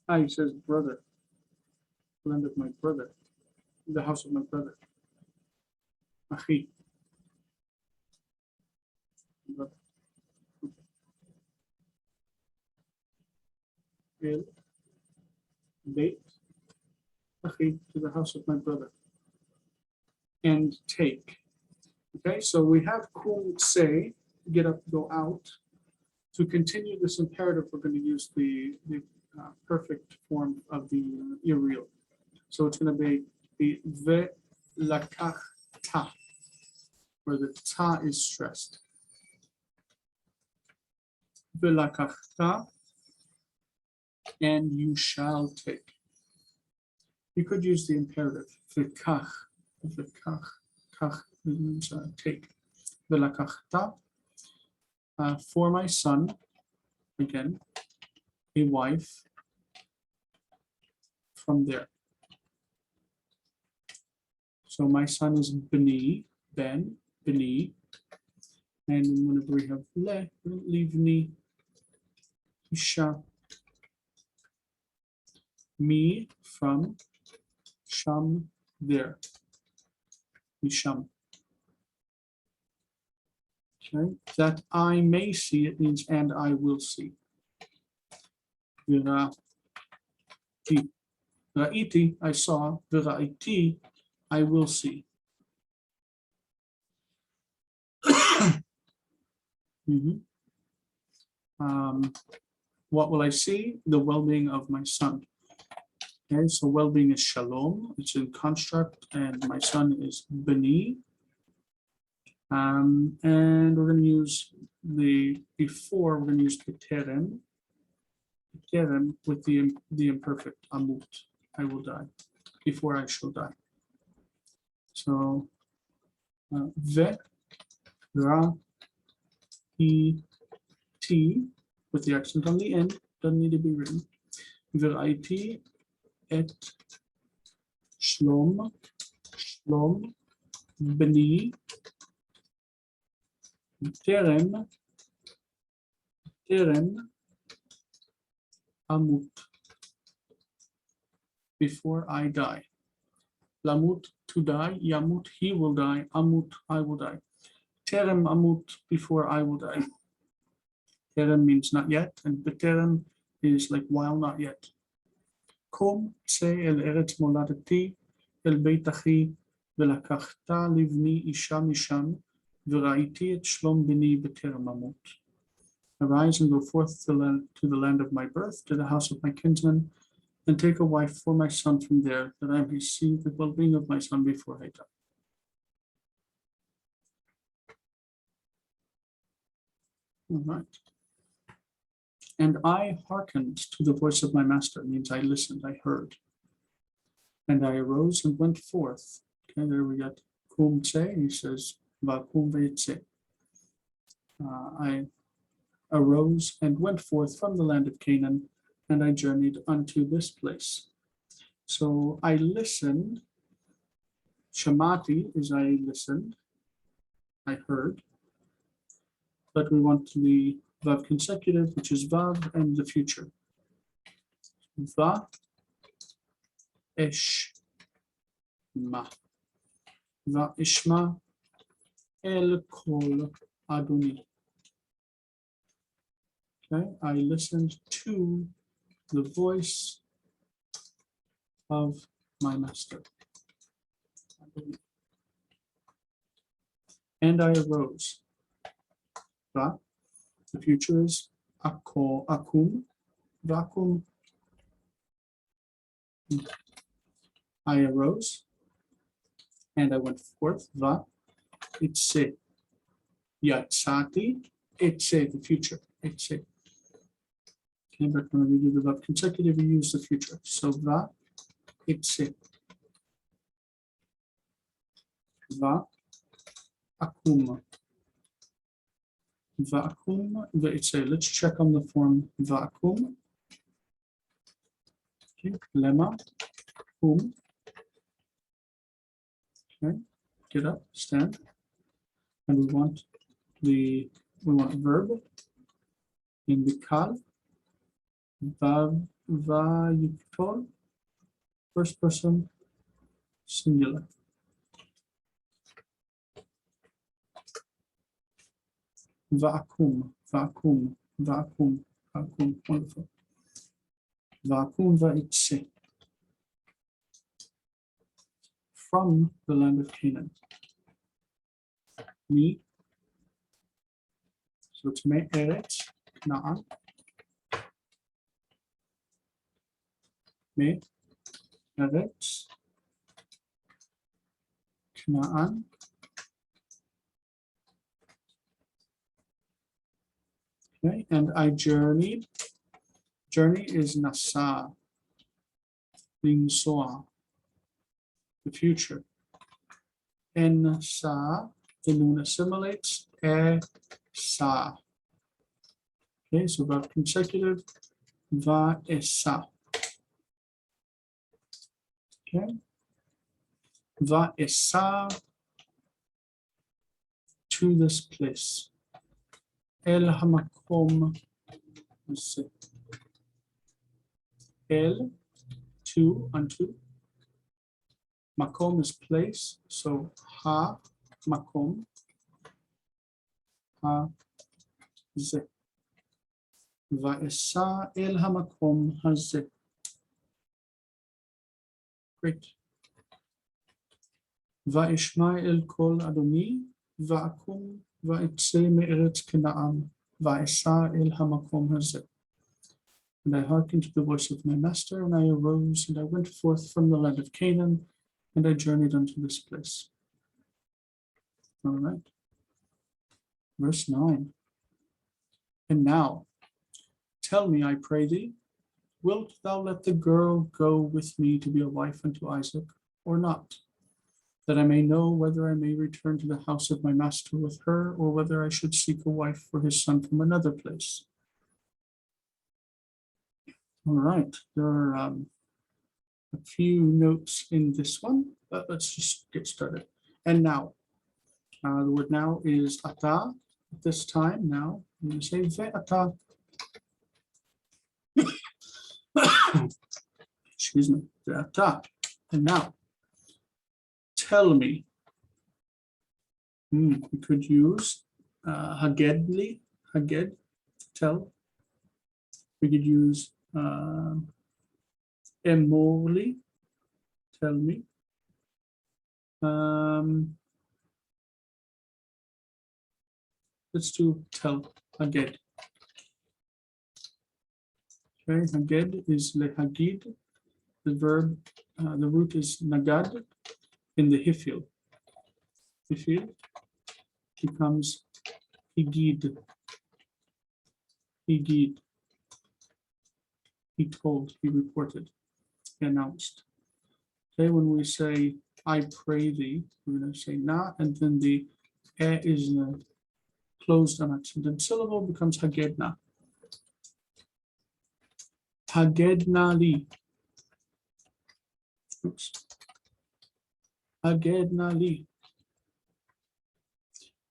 He says brother, land of my brother, the house of my brother. Achi. Brother. El Beit Achi, to the house of my brother. And take. Okay, so we have kum say, get up, go out. To continue this imperative, we're going to use the perfect form of the Iriel. So it's going to be the ve lakach ta, where the ta is stressed. Ve lakach ta, and you shall take. You could use the imperative, v'kach, kach means take. Ve lakach ta, for my son, again, a wife from there. So my son is Beni, Ben, Beni. And whenever we have le, we don't leave ni, isha. Me from sham, there. Misham. Okay, that I may see, it means and I will see. Ra'iti, I saw. V'ra'iti, I will see. What will I see? The well-being of my son. Okay, so well-being is shalom. It's in construct, and my son is Beni. And we're going to use the before. We're going to use B'terem. B'terem with the imperfect amut. I will die. Before I shall die. So ve ra e t with the accent on the end. Doesn't need to be written. V'ra'iti et shlom beni terem amut, before I die. Lamut, to die. Yamut, he will die. Amut, I will die. Terem amut, before I will die. Terem means not yet, and beterem is like while not yet. Kum se el eretz moladati el beit achi velakachta livni isha misham v'ra'iti et shlom bini beterem amut. Arise and go forth to the land of my birth, to the house of my kinsman, and take a wife for my son from there, that I may see the well-being of my son before I die. All right. And I hearkened to the voice of my master, means I listened, I heard. And I arose and went forth. Okay, there we got kum tse, he says, va kum ve'etze. I arose and went forth from the land of Canaan, and I journeyed unto this place. So I listened. Shamati is I listened, I heard. But we want the Vav consecutive, which is Vav and the future. Va Eshma. Va Ishma El Kol Adoni. Okay, I listened to the voice of my master. And I arose. Va, the future is akum, vacuum. I arose and I went forth. Va itse. Yatsati. Itse, the future. Itse. Okay, but when we do the verb consecutive, we use the future. So va itse. Va akum. Vacuum, let's check on the form vacuum. Okay, lemma, whom. Okay, get up, stand. And we want verb in the kal, vayiktor, first person, singular. Vacuum, vacuum, vacuum, vacuum, wonderful. Vacuum vaitse. From the land of Canaan. Me. So it's me eretz, Na'an. Me eretz, Na'an. Okay, and I journeyed. Journey is nasa, linsoa, the future. En sa, the noon assimilates. E sa. Okay, so verb consecutive. Va esa. Okay. Va esa to this place. El hamakom. El, to, unto. Makom is place, so ha, makom. Ha, ze. Va'esa el hamakom haze. Great. Va'ishma el kol adoni, va'akum, va'itse me'eretz kena'an, va'esa el hamakom haze. And I hearkened to the voice of my master, and I arose, and I went forth from the land of Canaan, and I journeyed unto this place. All right. Verse 9. And now, tell me, I pray thee, wilt thou let the girl go with me to be a wife unto Isaac, or not? That I may know whether I may return to the house of my master with her, or whether I should seek a wife for his son from another place. All right, there are a few notes in this one, but let's just get started. And now, the word now is ata. At this time, now, you say ve'ata. Excuse me, ve'ata. And now, tell me. We could use hagedli, haged, tell. We could use emorli, tell me. Let's do tell, haged. Okay, haged is lehagid. The verb, the root is nagad in the hifil. Hifil becomes higid. Higid. He told, he reported, he announced. Okay, when we say, I pray thee, we're going to say na, and then the e is the closed unaccented syllable, becomes hagedna. Hagedna li. Oops. Hagedna li.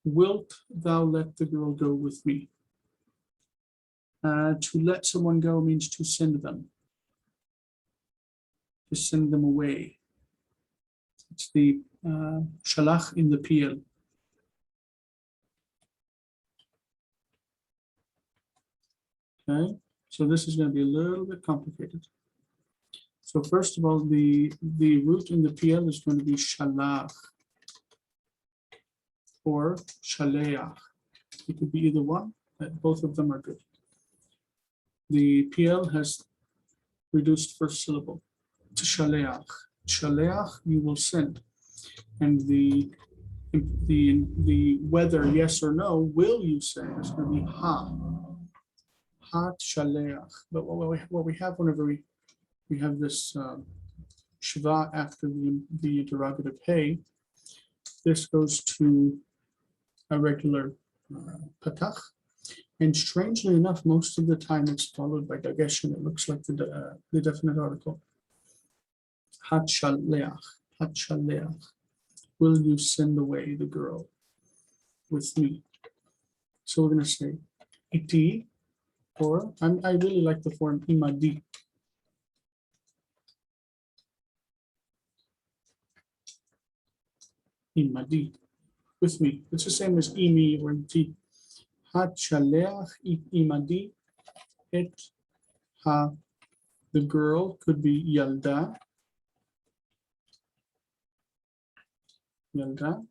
Wilt thou let the girl go with me? To let someone go means to send them. To send them away. It's the shalach in the PL. Okay, so this is going to be a little bit complicated. So first of all, the root in the PL is going to be shalach or shaleach. It could be either one, but both of them are good. The PL has reduced first syllable to shaleach. shaleach, you will send. And the whether yes or no, will you send, is going to be ha shaleach. But what we have whenever we have this shva after the interrogative hey, this goes to a regular patach. And strangely enough, most of the time it's followed by dagesh, and it looks like the definite article. Hat shaleach. Will you send away the girl with me? So we're going to say iti, or I really like the form imadi. Imadi, with me. It's the same as imi or iti. Hat shaleach imadi. Et ha. The girl could be yalda. Yalda.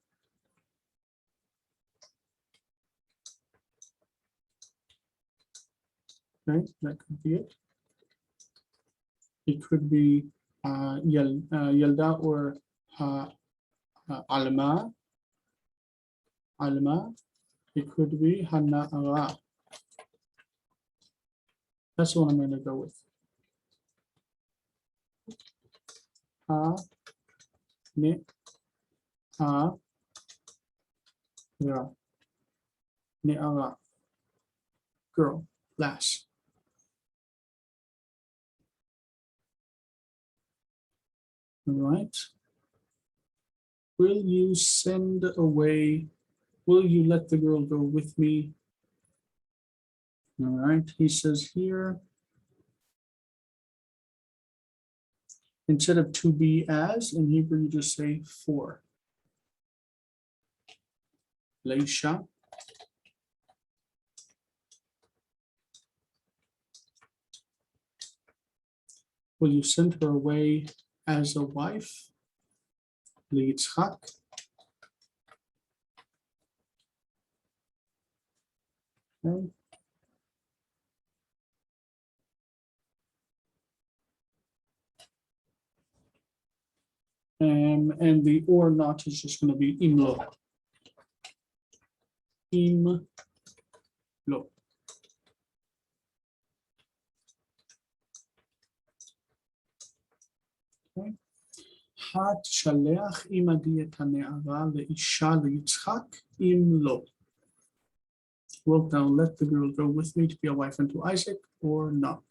Right, that could be it. It could be yalda or alma. Alma. It could be hana'ara. That's the one I'm going to go with. Ha, ne, ha, ra, ne'ara. Girl, lass. All right. Will you send away? Will you let the girl go with me? All right. He says here, instead of to be as, in Hebrew, you just say for. Leisha. Will you send her away as a wife? Liyitzchak. Okay. And the or not is just going to be imlo. Imlo. Okay. Hat shaleach imadi et hane'ara leisha liyitzchak imlo. Wilt thou let the girl go with me to be a wife unto Isaac or not?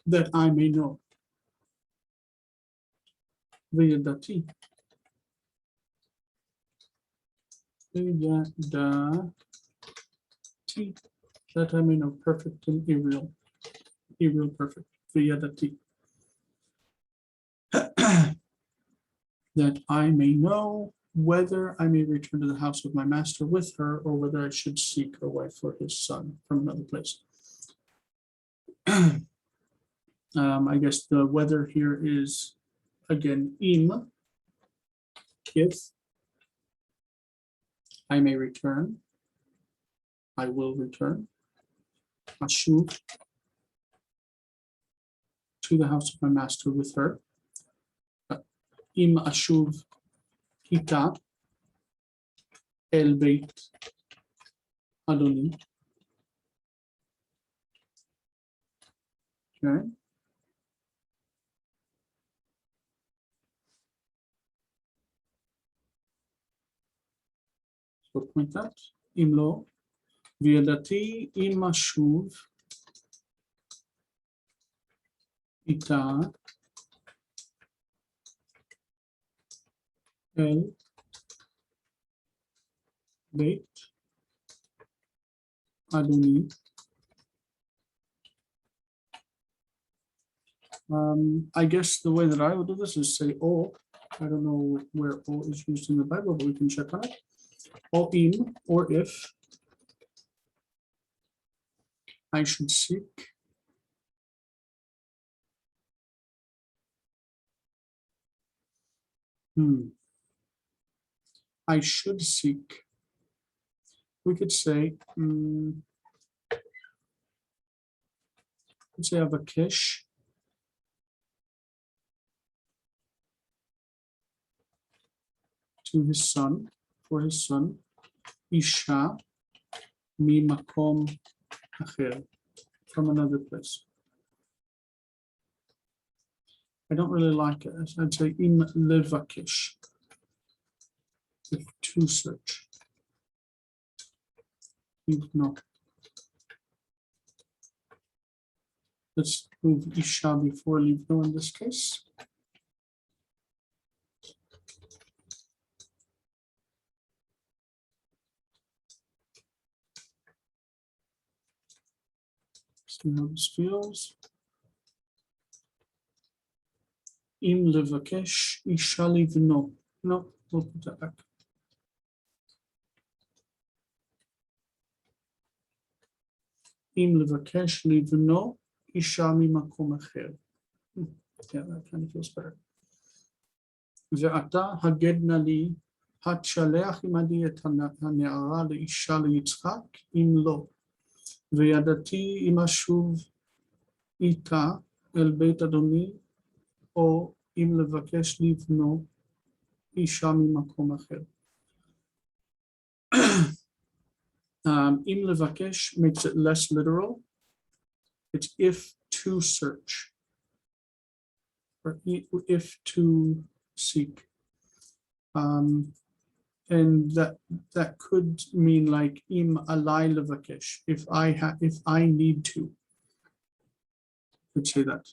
That I may know. V'yadati. V'yadati. That I may know. Perfect and Ariel. Ariel perfect. V'yadati. That I may know whether I may return to the house of my master with her, or whether I should seek a wife for his son from another place. I guess the whether here is, again, im, if I may return, I will return, ashuv, to the house of my master with her, im ashuv ita el beit adoni. Okay. So point that, imlo, v'yadati im ashuv ita el beit adoni. I guess the way that I would do this is say o. I don't know where o is used in the Bible, but we can check on it. O im, or if I should seek I should seek. We could say, let's say avakesh to his son, for his son, Isha mi makom acher, from another place. I don't really like it. I'd say im levakish, to search. No. Let's move Isha before Livno in this case. See how this feels. Im levakesh Isha Livno. No, we'll put that back. Im levakesh Livno Isha mi makom acher. Yeah, that kind of feels better. Ve'ata hagedna li hatshaleach imadi et hana'ara leisha leyitzchak im lo. Ve'yadati im ashuv ita el beit adoni o im levakesh livno isha mi makom acher. Im levakesh makes it less literal. It's if to search, or if to seek. And that could mean like im alai levakesh, if I need to. Could say that.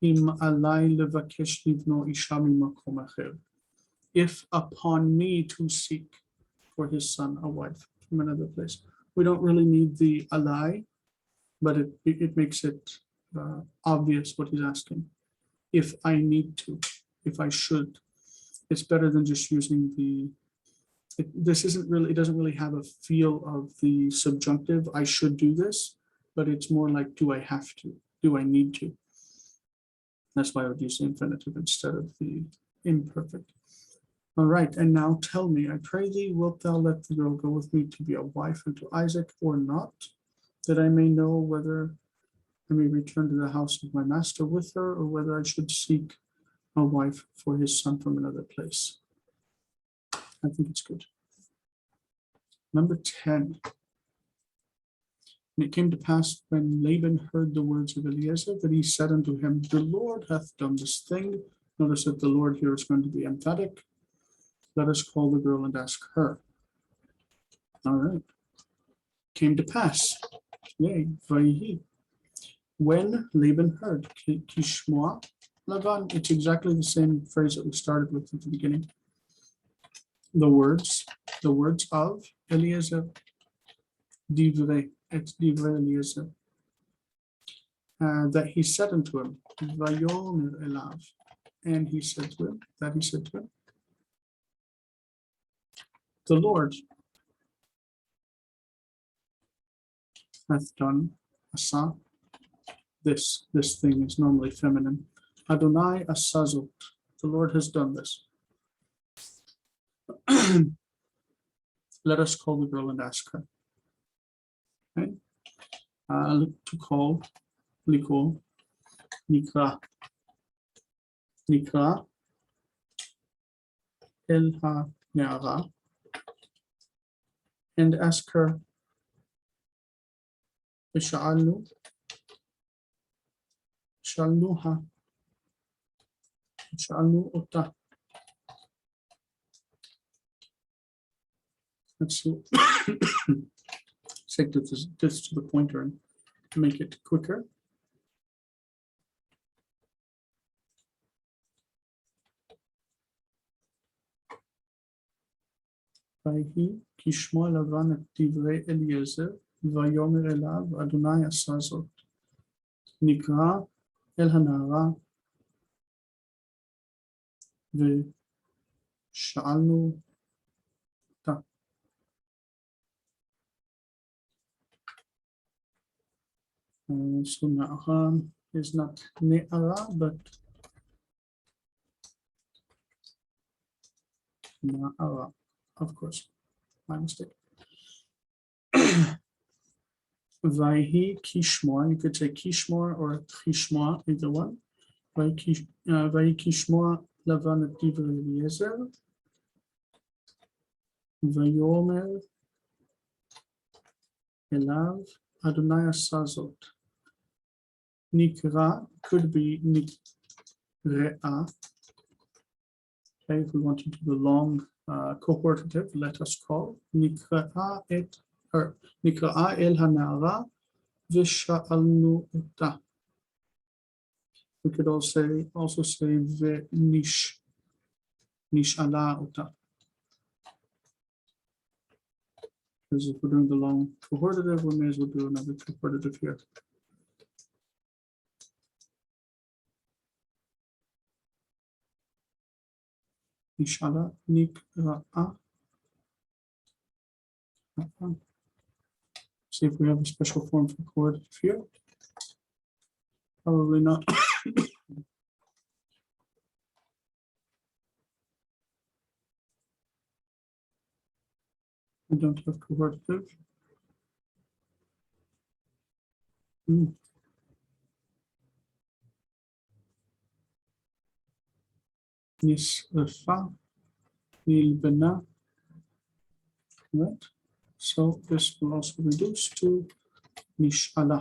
Im alai levakesh livno isha mi makom acher. If upon me to seek for his son a wife from another place. We don't really need the alai, but it makes it obvious what he's asking. If I need to, if I should, it's better than just using the. This isn't really. It doesn't really have a feel of the subjunctive. I should do this, but it's more like, do I have to? Do I need to? That's why I would use the infinitive instead of the imperfect. All right, and now tell me, I pray thee, wilt thou let the girl go with me to be a wife unto Isaac or not, that I may know whether I may return to the house of my master with her, or whether I should seek a wife for his son from another place. I think it's good. Number 10. And it came to pass when Laban heard the words of Eliezer that he said unto him, the Lord hath done this thing. Notice that the Lord here is going to be emphatic. Let us call the girl and ask her. All right. Came to pass. Yay. Vayhi. When Laban heard, Kishmoa Lavan, it's exactly the same phrase that we started with at the beginning. The words of Eliezer. Divrei, it's Divrei Eliezer. That he said unto him, Vayomer elav. And he said to him, the Lord hath done asa. This thing is normally feminine. Adonai asazot. The Lord has done this. Let us call the girl and ask her. Okay. To call, likol, nikra el ha-ne'ara, and ask her, Shalnuha, Shalnu ota. Let's take this to the pointer and make it quicker. Vayhi kishmo lavan et divrei Eliezer vayomer elav Adonai asa zot nikra el hanara ve'sha'alnu ta. So Na'ara is not Ne'ara, but Na'ara, of course, my mistake. Vayhi Kishmoa, you could say Kishmoa or Chishmoa, either one. Vayhi Kishmoa לבן את דברי אליעזר, ויאמר אליו, אדוני עשה זאת. נקרא could be נקראה. Okay, if we want to do the long cohortative, let us call. נקראה אל הנערה ושאלנו אותה. We could also say ונשאלה אותה. Because if we're doing the long cohortative, we may as well do another cohortative here. נשאלה, נקראה. See if we have a special form for cohortative here. Probably not. I don't have cohortative. נשרפה, נלבנה. Right. So this will also reduce to נשאלה.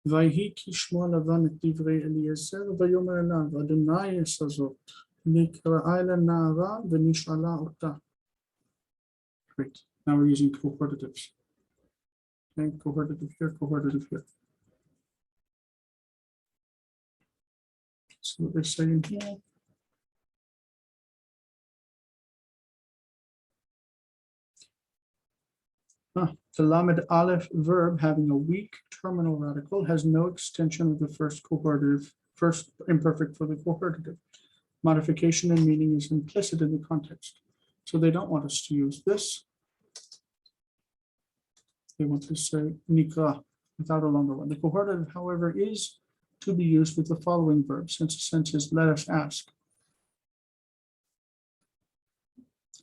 ויהי כשמוע לבן את דברי אליעזר, ויאמר אליו, אדוני עשה זאת. נקראה אל הנערה ונשאלה אותה. Great. Now we're using cohortatives. Okay, cohortative here, cohortative here. So what they're saying here. The lamed aleph verb having a weak terminal radical has no extension of the first imperfect for the cohortative. Modification in meaning is implicit in the context. So they don't want us to use this. They want to say nikra without a longer one. The cohortative, however, is to be used with the following verb, since the sense is let us ask.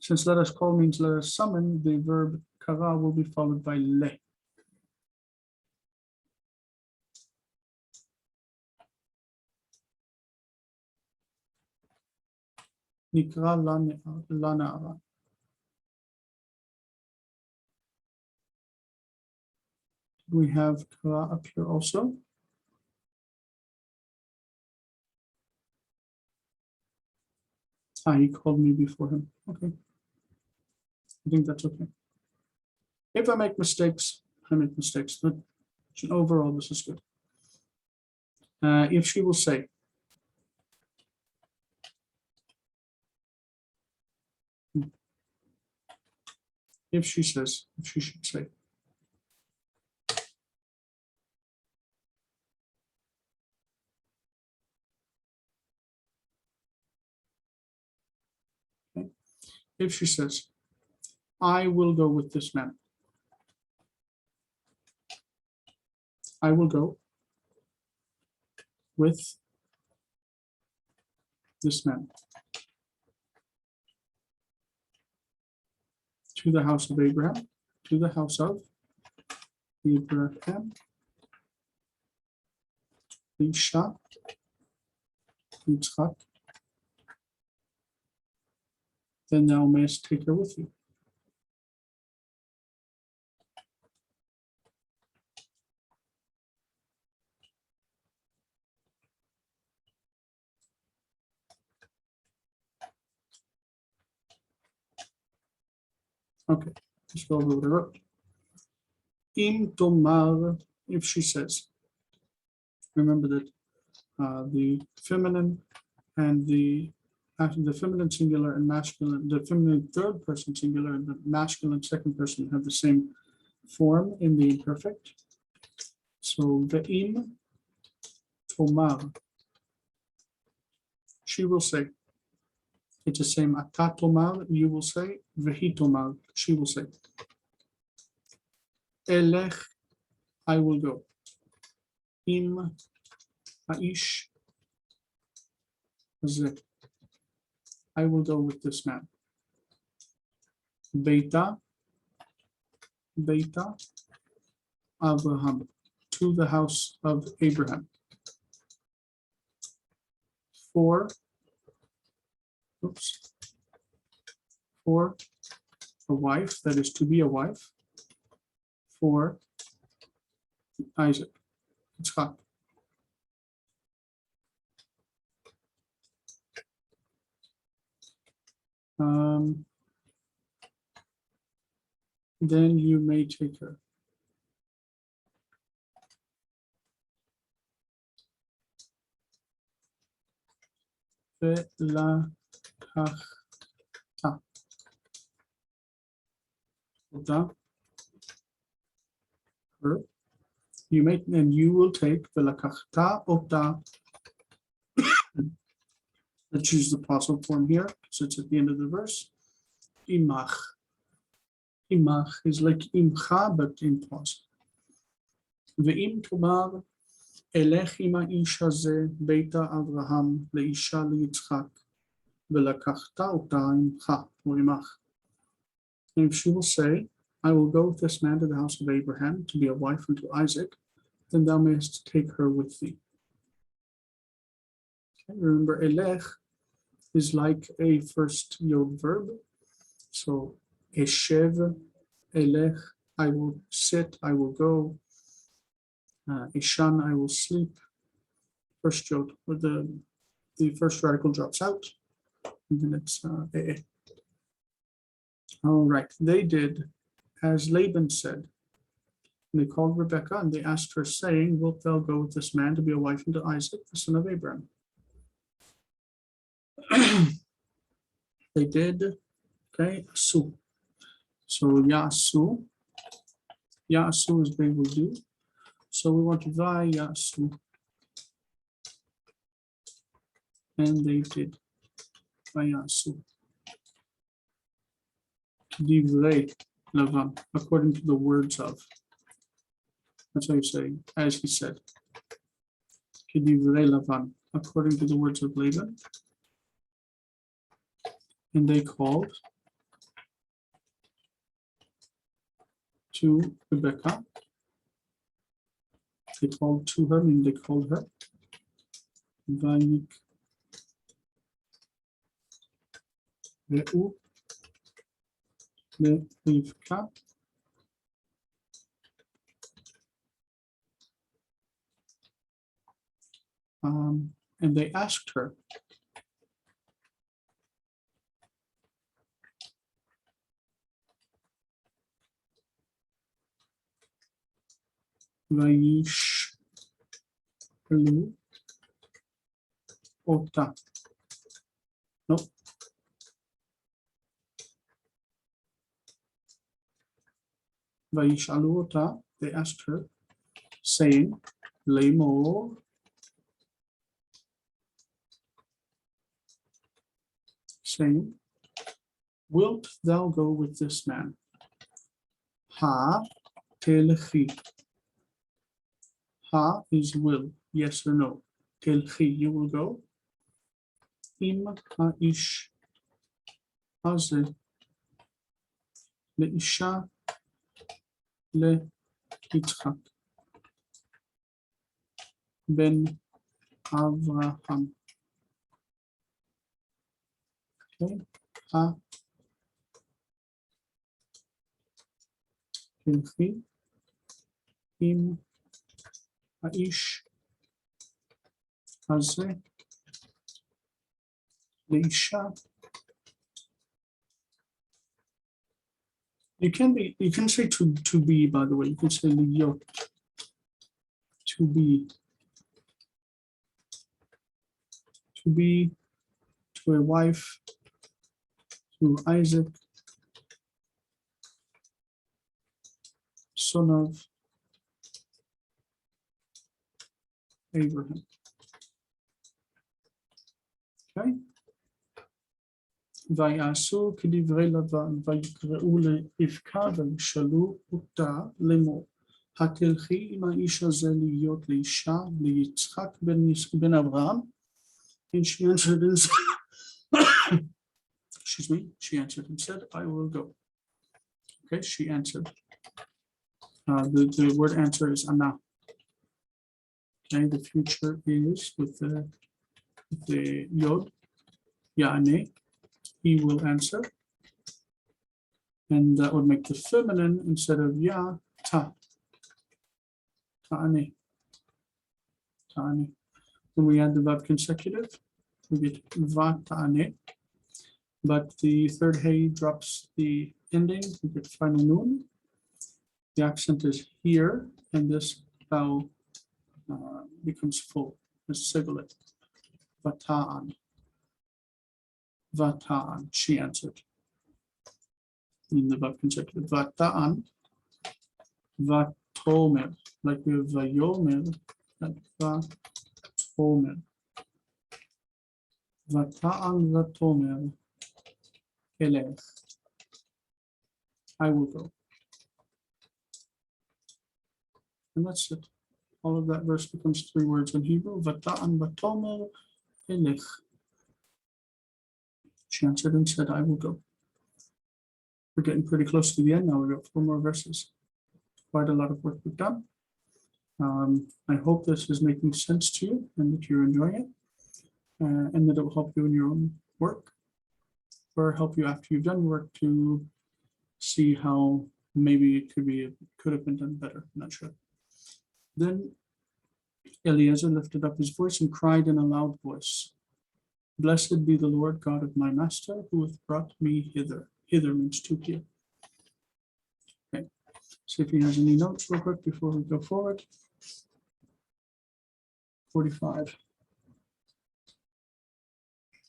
Since let us call means let us summon, the verb kara will be followed by le. Nikra la na'ara. We have kara up here also. He called me before him. Okay. I think that's okay. If I make mistakes, I make mistakes. But overall, this is good. If she will say, if she says, if she should say. Okay. If she says, I will go with this man. I will go with this man to the house of Abraham, to the house of Abraham, Isha, Yitzchak. Then thou mayest take her with you. Okay, let's go over what I wrote. Im tomar, if she says. Remember that the feminine and the feminine singular and masculine, the feminine third person singular and the masculine second person have the same form in the imperfect. So the im tomar, she will say. It's the same. Ata tomar, you will say. Vehi tomar, she will say. Elech, I will go. Im haish ze, I will go with this man. Beita, Beita Abraham, to the house of Abraham. for, oops, for a wife, that is to be a wife, for Isaac. Yitzchak. Then you may take her. ולקחת אותה, her. You may, and you will take ולקחת אותה. Let's use the possible form here, so it's at the end of the verse. Imach. Imach is like imcha, but in pause. ואם תאמר, אלך עם האיש הזה ביתה אברהם לאישה ליצחק, ולקחת אותה עמך או עמך. And if she will say, I will go with this man to the house of Abraham to be a wife unto Isaac, then thou mayest take her with thee. Okay, remember, elech is like a first yod verb. So, eshev, elech, I will sit, I will go. Ishan, I will sleep. First yod, or the first radical drops out, and then it's eh. All right, they did as Laban said. And they called Rebekah and they asked her, saying, wilt thou go with this man to be a wife unto Isaac, the son of Abraham? They did, okay, asu. So yasu. Yasu is they will do. So we want to vayasu. And they did. Vayasu. Divrei Lavan, according to the words of. That's how you say, as he said. Divrei Lavan, according to the words of Laban. And they called to Rebekah. They called to her, and they called her. Vayik Re'u Le'ivka. And they asked her, Vayish Lu Ota. No. Vayish Alu Ota, they asked her, saying, Lemor. Saying, wilt thou go with this man? Ha telchi. Ha is will, yes or no. Telchi, you will go. Im ha'ish hazeh leisha leYitzchak ben Avraham. Okay. Ha telchi im ha'ish hazeh leisha. You can say to be, by the way. You can say liyot, to be to a wife, to Isaac, son of Abraham. Okay. ויעשו כדברי לבן ויקראו לאבקה וישאלו אותה לאמור, התלכי עם האיש הזה להיות לאישה ליצחק בן אברהם? And she answered and said, excuse me, she answered and said, I will go. Okay, she answered. The word answer is ana. Okay, the future is with the the yod, ya'ane, he will answer. And that would make the feminine instead of ya, ta, ta'ane, ta'ane. When we add the verb consecutive, we get va ta'ane. But the third hey drops the ending, we get final noon. The accent is here, and this vowel becomes full. Let's sigle it. Vata'an. Vata'an, she answered. In the verb consecutive. Vata'an. Vatomer. Like we have vayomer. Vatomer. Vata'an vatomer. Elech. I will go. And that's it. All of that verse becomes 3 words in Hebrew. Vata'an vatomer elech. She answered and said, I will go. We're getting pretty close to the end now. We've got 4 more verses. Quite a lot of work we've done. I hope this is making sense to you and that you're enjoying it, and that it will help you in your own work, or help you after you've done your work to see how maybe it could have been done better. I'm not sure. Then Eliezer lifted up his voice and cried in a loud voice, Blessed be the Lord God of my master, who hath brought me hither. Hither means to here. Okay. See if he has any notes real quick before we go forward. 45.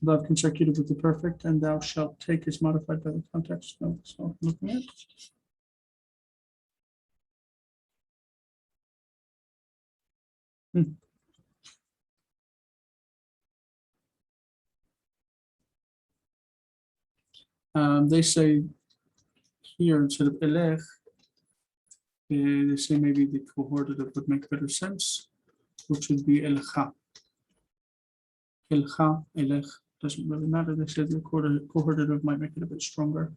Above consecutive with the perfect, and thou shalt take is modified by the context. So looking at. They say here instead of elech, they say maybe the cohortative would make better sense, which would be elcha. Elcha, elech, doesn't really matter. They say the cohortative might make it a bit stronger.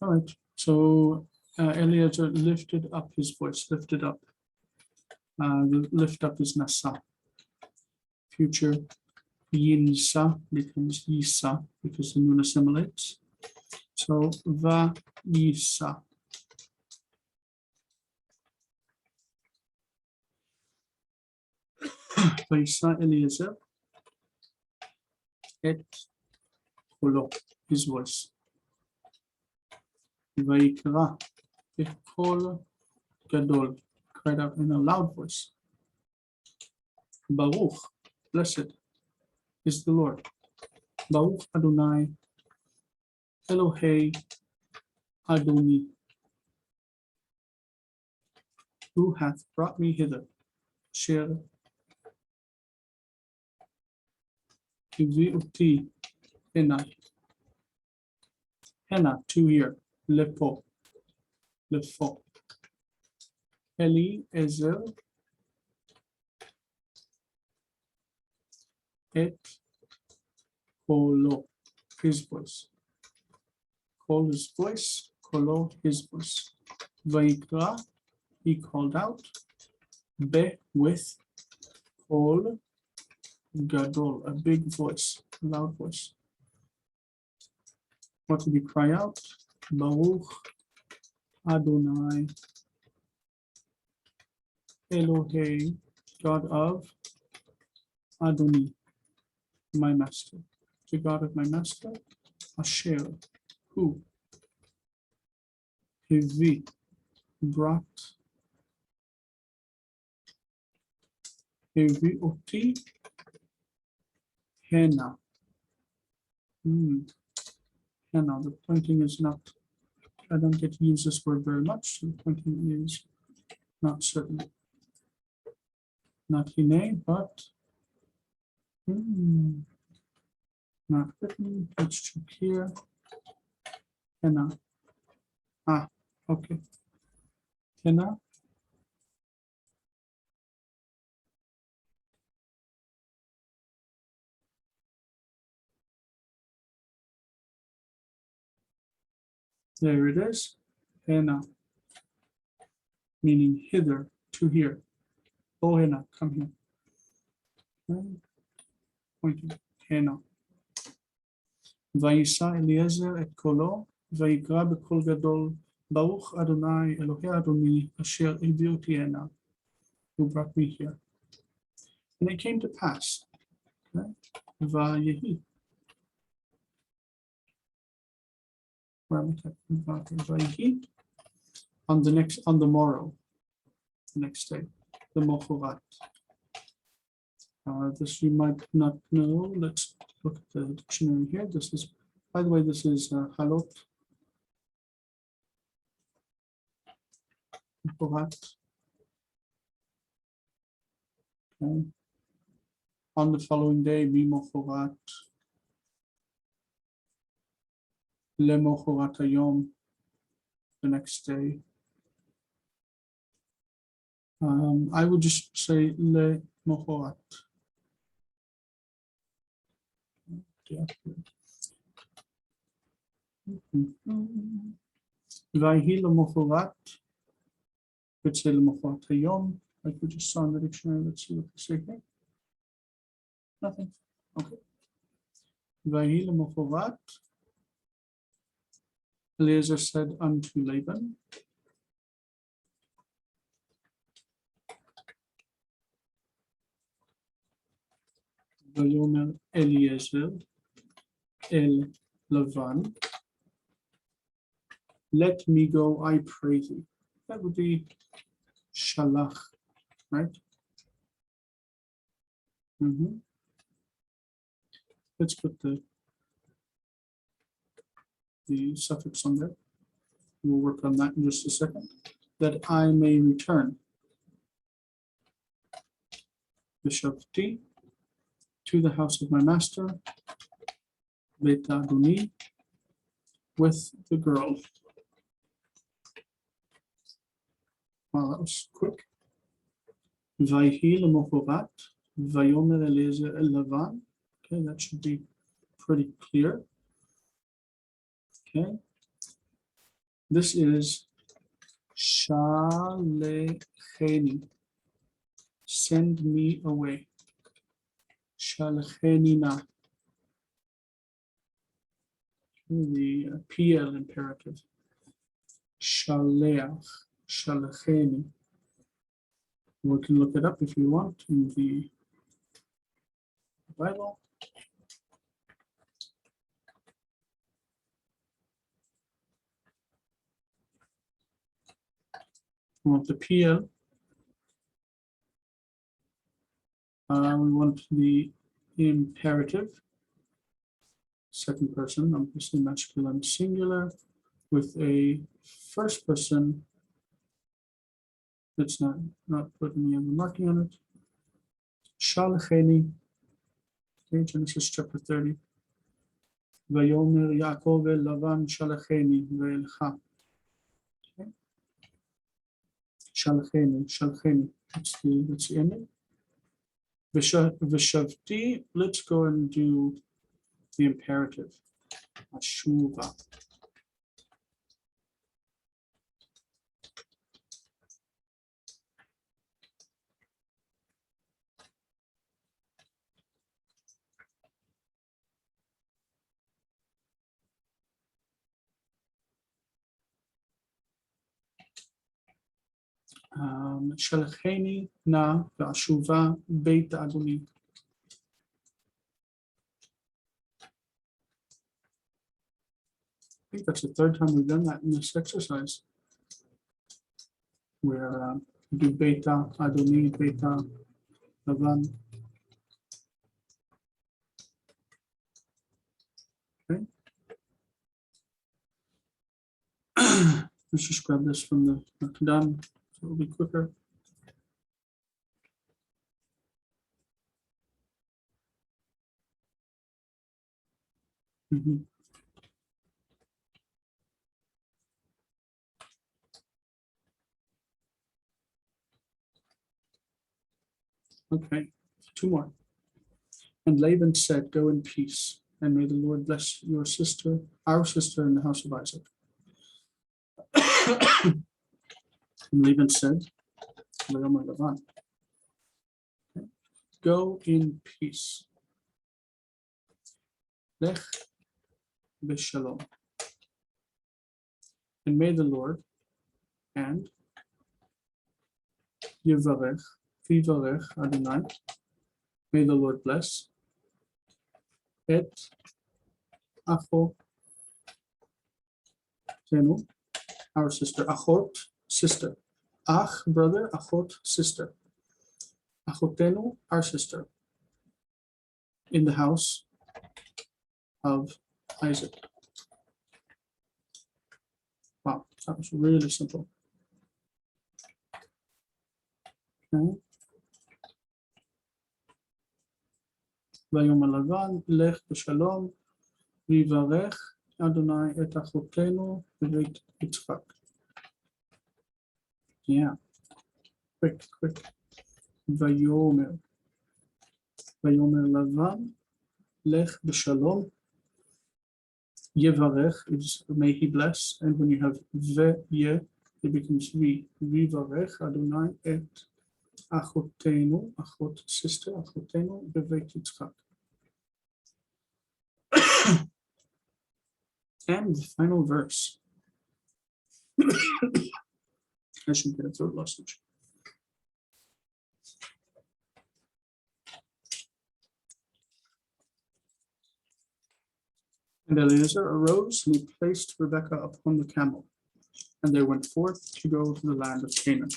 All right, so Eliezer lifted up his voice, lifted up. Lift up is nasa. Future yinsa becomes yisa because the nun assimilates. So va yisa. Vaisa Eliezer et kolo, his voice. Vaikra et kol gadol, cried out in a loud voice. Baruch, blessed is the Lord. Baruch Adonai, Elohei Adoni, who hath brought me hither. Sher Kiviuti Enai. Hena, to here. Lepo. Lefo. Eliezer et kolo, his voice. Kol his voice, kolo his voice. Vaikra, he called out. Be, with. Kol gadol, a big voice, a loud voice. What did he cry out? Baruch Adonai Elohei, God of Adoni, my master. The God of my master, Asher, who Hevi, brought, Hevi oti, Hena. Hena, the pointing is not, I don't get to use this word very much, so the pointing is not certain. Not hine, but not written. Let's check here. Hena. Ah, okay. Hena. There it is. hena, meaning hither, to here. Bo hena, come here. Okay. Pointing, hena. ויישא אליעזר את קולו, ויקרא בקול גדול, ברוך אדוני אלוהי אדוני, אשר הביא אותי הנה, who brought me here. And it came to pass, okay? ויהי. ויהי, on the morrow, the next day, the mochorat. This you might not know. Let's look at the dictionary here. This is, by the way, this is halot. Mochorat. Okay. On the following day, mimochorat. Lemochorat hayom, the next day. I would just say lemochorat. ויהי למחרת, יוצא למחרת היום, like we just saw in the dictionary. Let's see what they say here. Nothing. Okay. ויהי למחרת, Eliezer said unto Laban, ויאמר Eliezer El Lavan, let me go, I pray thee. That would be shalach, right? Let's put the suffix on there. We'll work on that in just a second. That I may return. Vishavti, to the house of my master, Beit Adoni, with the girl. Wow, that was quick. Vayhi lemochorat, vayomer Eliezer el Lavan. Okay, that should be pretty clear. Okay, this is Shalecheni, send me away. Shalecheni na. The PL imperative. Shaleach, Shalecheni. We can look it up if you want in the Bible. We want the PL. We want the imperative. Second person, obviously masculine singular, with a first person that's not putting any other marking on it. Shalcheni, okay, Genesis chapter 30. Vayomer Yaakov el Lavan shalcheni ve'elcha. Okay. Shalcheni, that's the ending. Vishavti, let's go and do the imperative. Ashuva. Shalcheni na v'ashuva Beit Adoni. I think that's the third time we've done that in this exercise, where we do Beta Adoni, Beta Lavan. Okay. Let's just grab this from the Qadam, so it'll be quicker. Okay, two more. And Laban said, go in peace, and may the Lord bless your sister, our sister, in the house of Isaac. And Laban said, go in peace. Lech b'shalom. And may the Lord and Yivarech, Vivarech Adonai, may the Lord bless et Achotenu, our sister, Achot, sister, Ach, brother, Achot, sister, Achotenu, our sister, in the house of Isaac. Wow, that was really simple. Okay. ויאמר לבן, לך בשלום, ויברך אדוני את אחותנו בבית יצחק. Yeah, quick. ויאמר לבן, לך בשלום, יברך is may he bless, and when you have ויה, it becomes vi, ויברך אדוני את אחותנו, אחות sister, אחותנו בבית יצחק. And the final verse. I should get a throat lozenge. And Eliezer arose and he placed Rebekah upon the camel, and they went forth to go to the land of Canaan.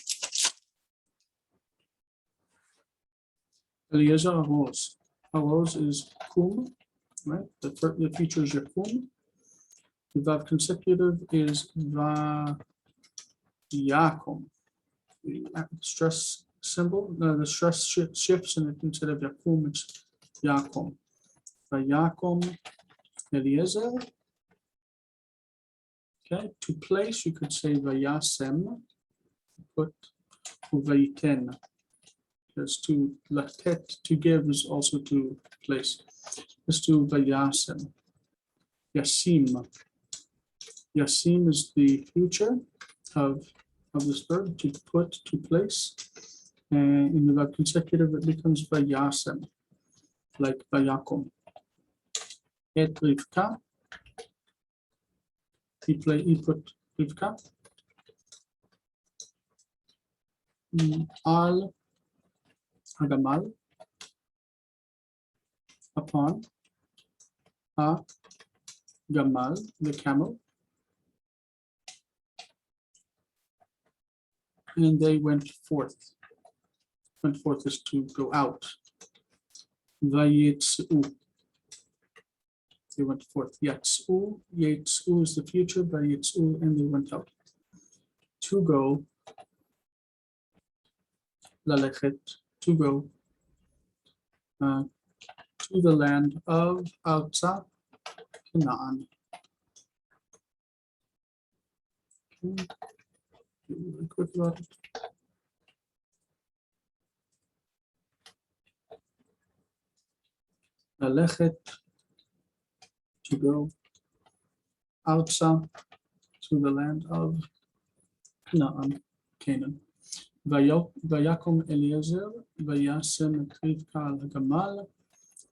Eliezer arose. Arose is kum, right? The future is yakum. The verb consecutive is vayakum. The stress symbol, the stress shifts, and instead of yakum, it's yakum. Vayakum Eliezer. Okay, to place, you could say vayasem, put vayiten. Because to latet, to give, is also to place. Let's do vayasem. Yasim. Yasim is the future of this verb, to put, to place. And in the verb consecutive, it becomes vayasem, like vayakum. Et Rivka. He put Rivka. Al Hagamal. Upon Gamal, the camel. And they went forth. Went forth is to go out. Vayitzu. They went forth. Yatzu. Yatzu is the future. Vayitzu, and they went out. To go. Lalechet. To go. To the land of Alza, Canaan. Okay. Really quick about it. Lalechet, to go. Alza, to the land of Canaan. Vayakum Eliezer, Vayasem et Rivka al Hagamal,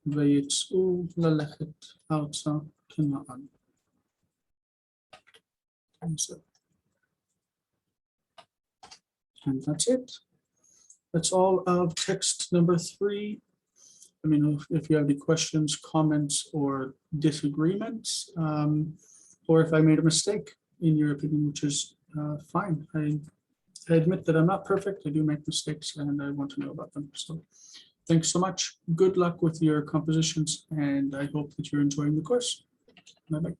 Vayitzu lalechet Alza Canaan. And that's it. That's all of text number 3. I mean, if you have any questions, comments, or disagreements, or if I made a mistake in your opinion, which is fine. I admit that I'm not perfect. I do make mistakes, and I want to know about them. So thanks so much. Good luck with your compositions, and I hope that you're enjoying the course. Bye-bye.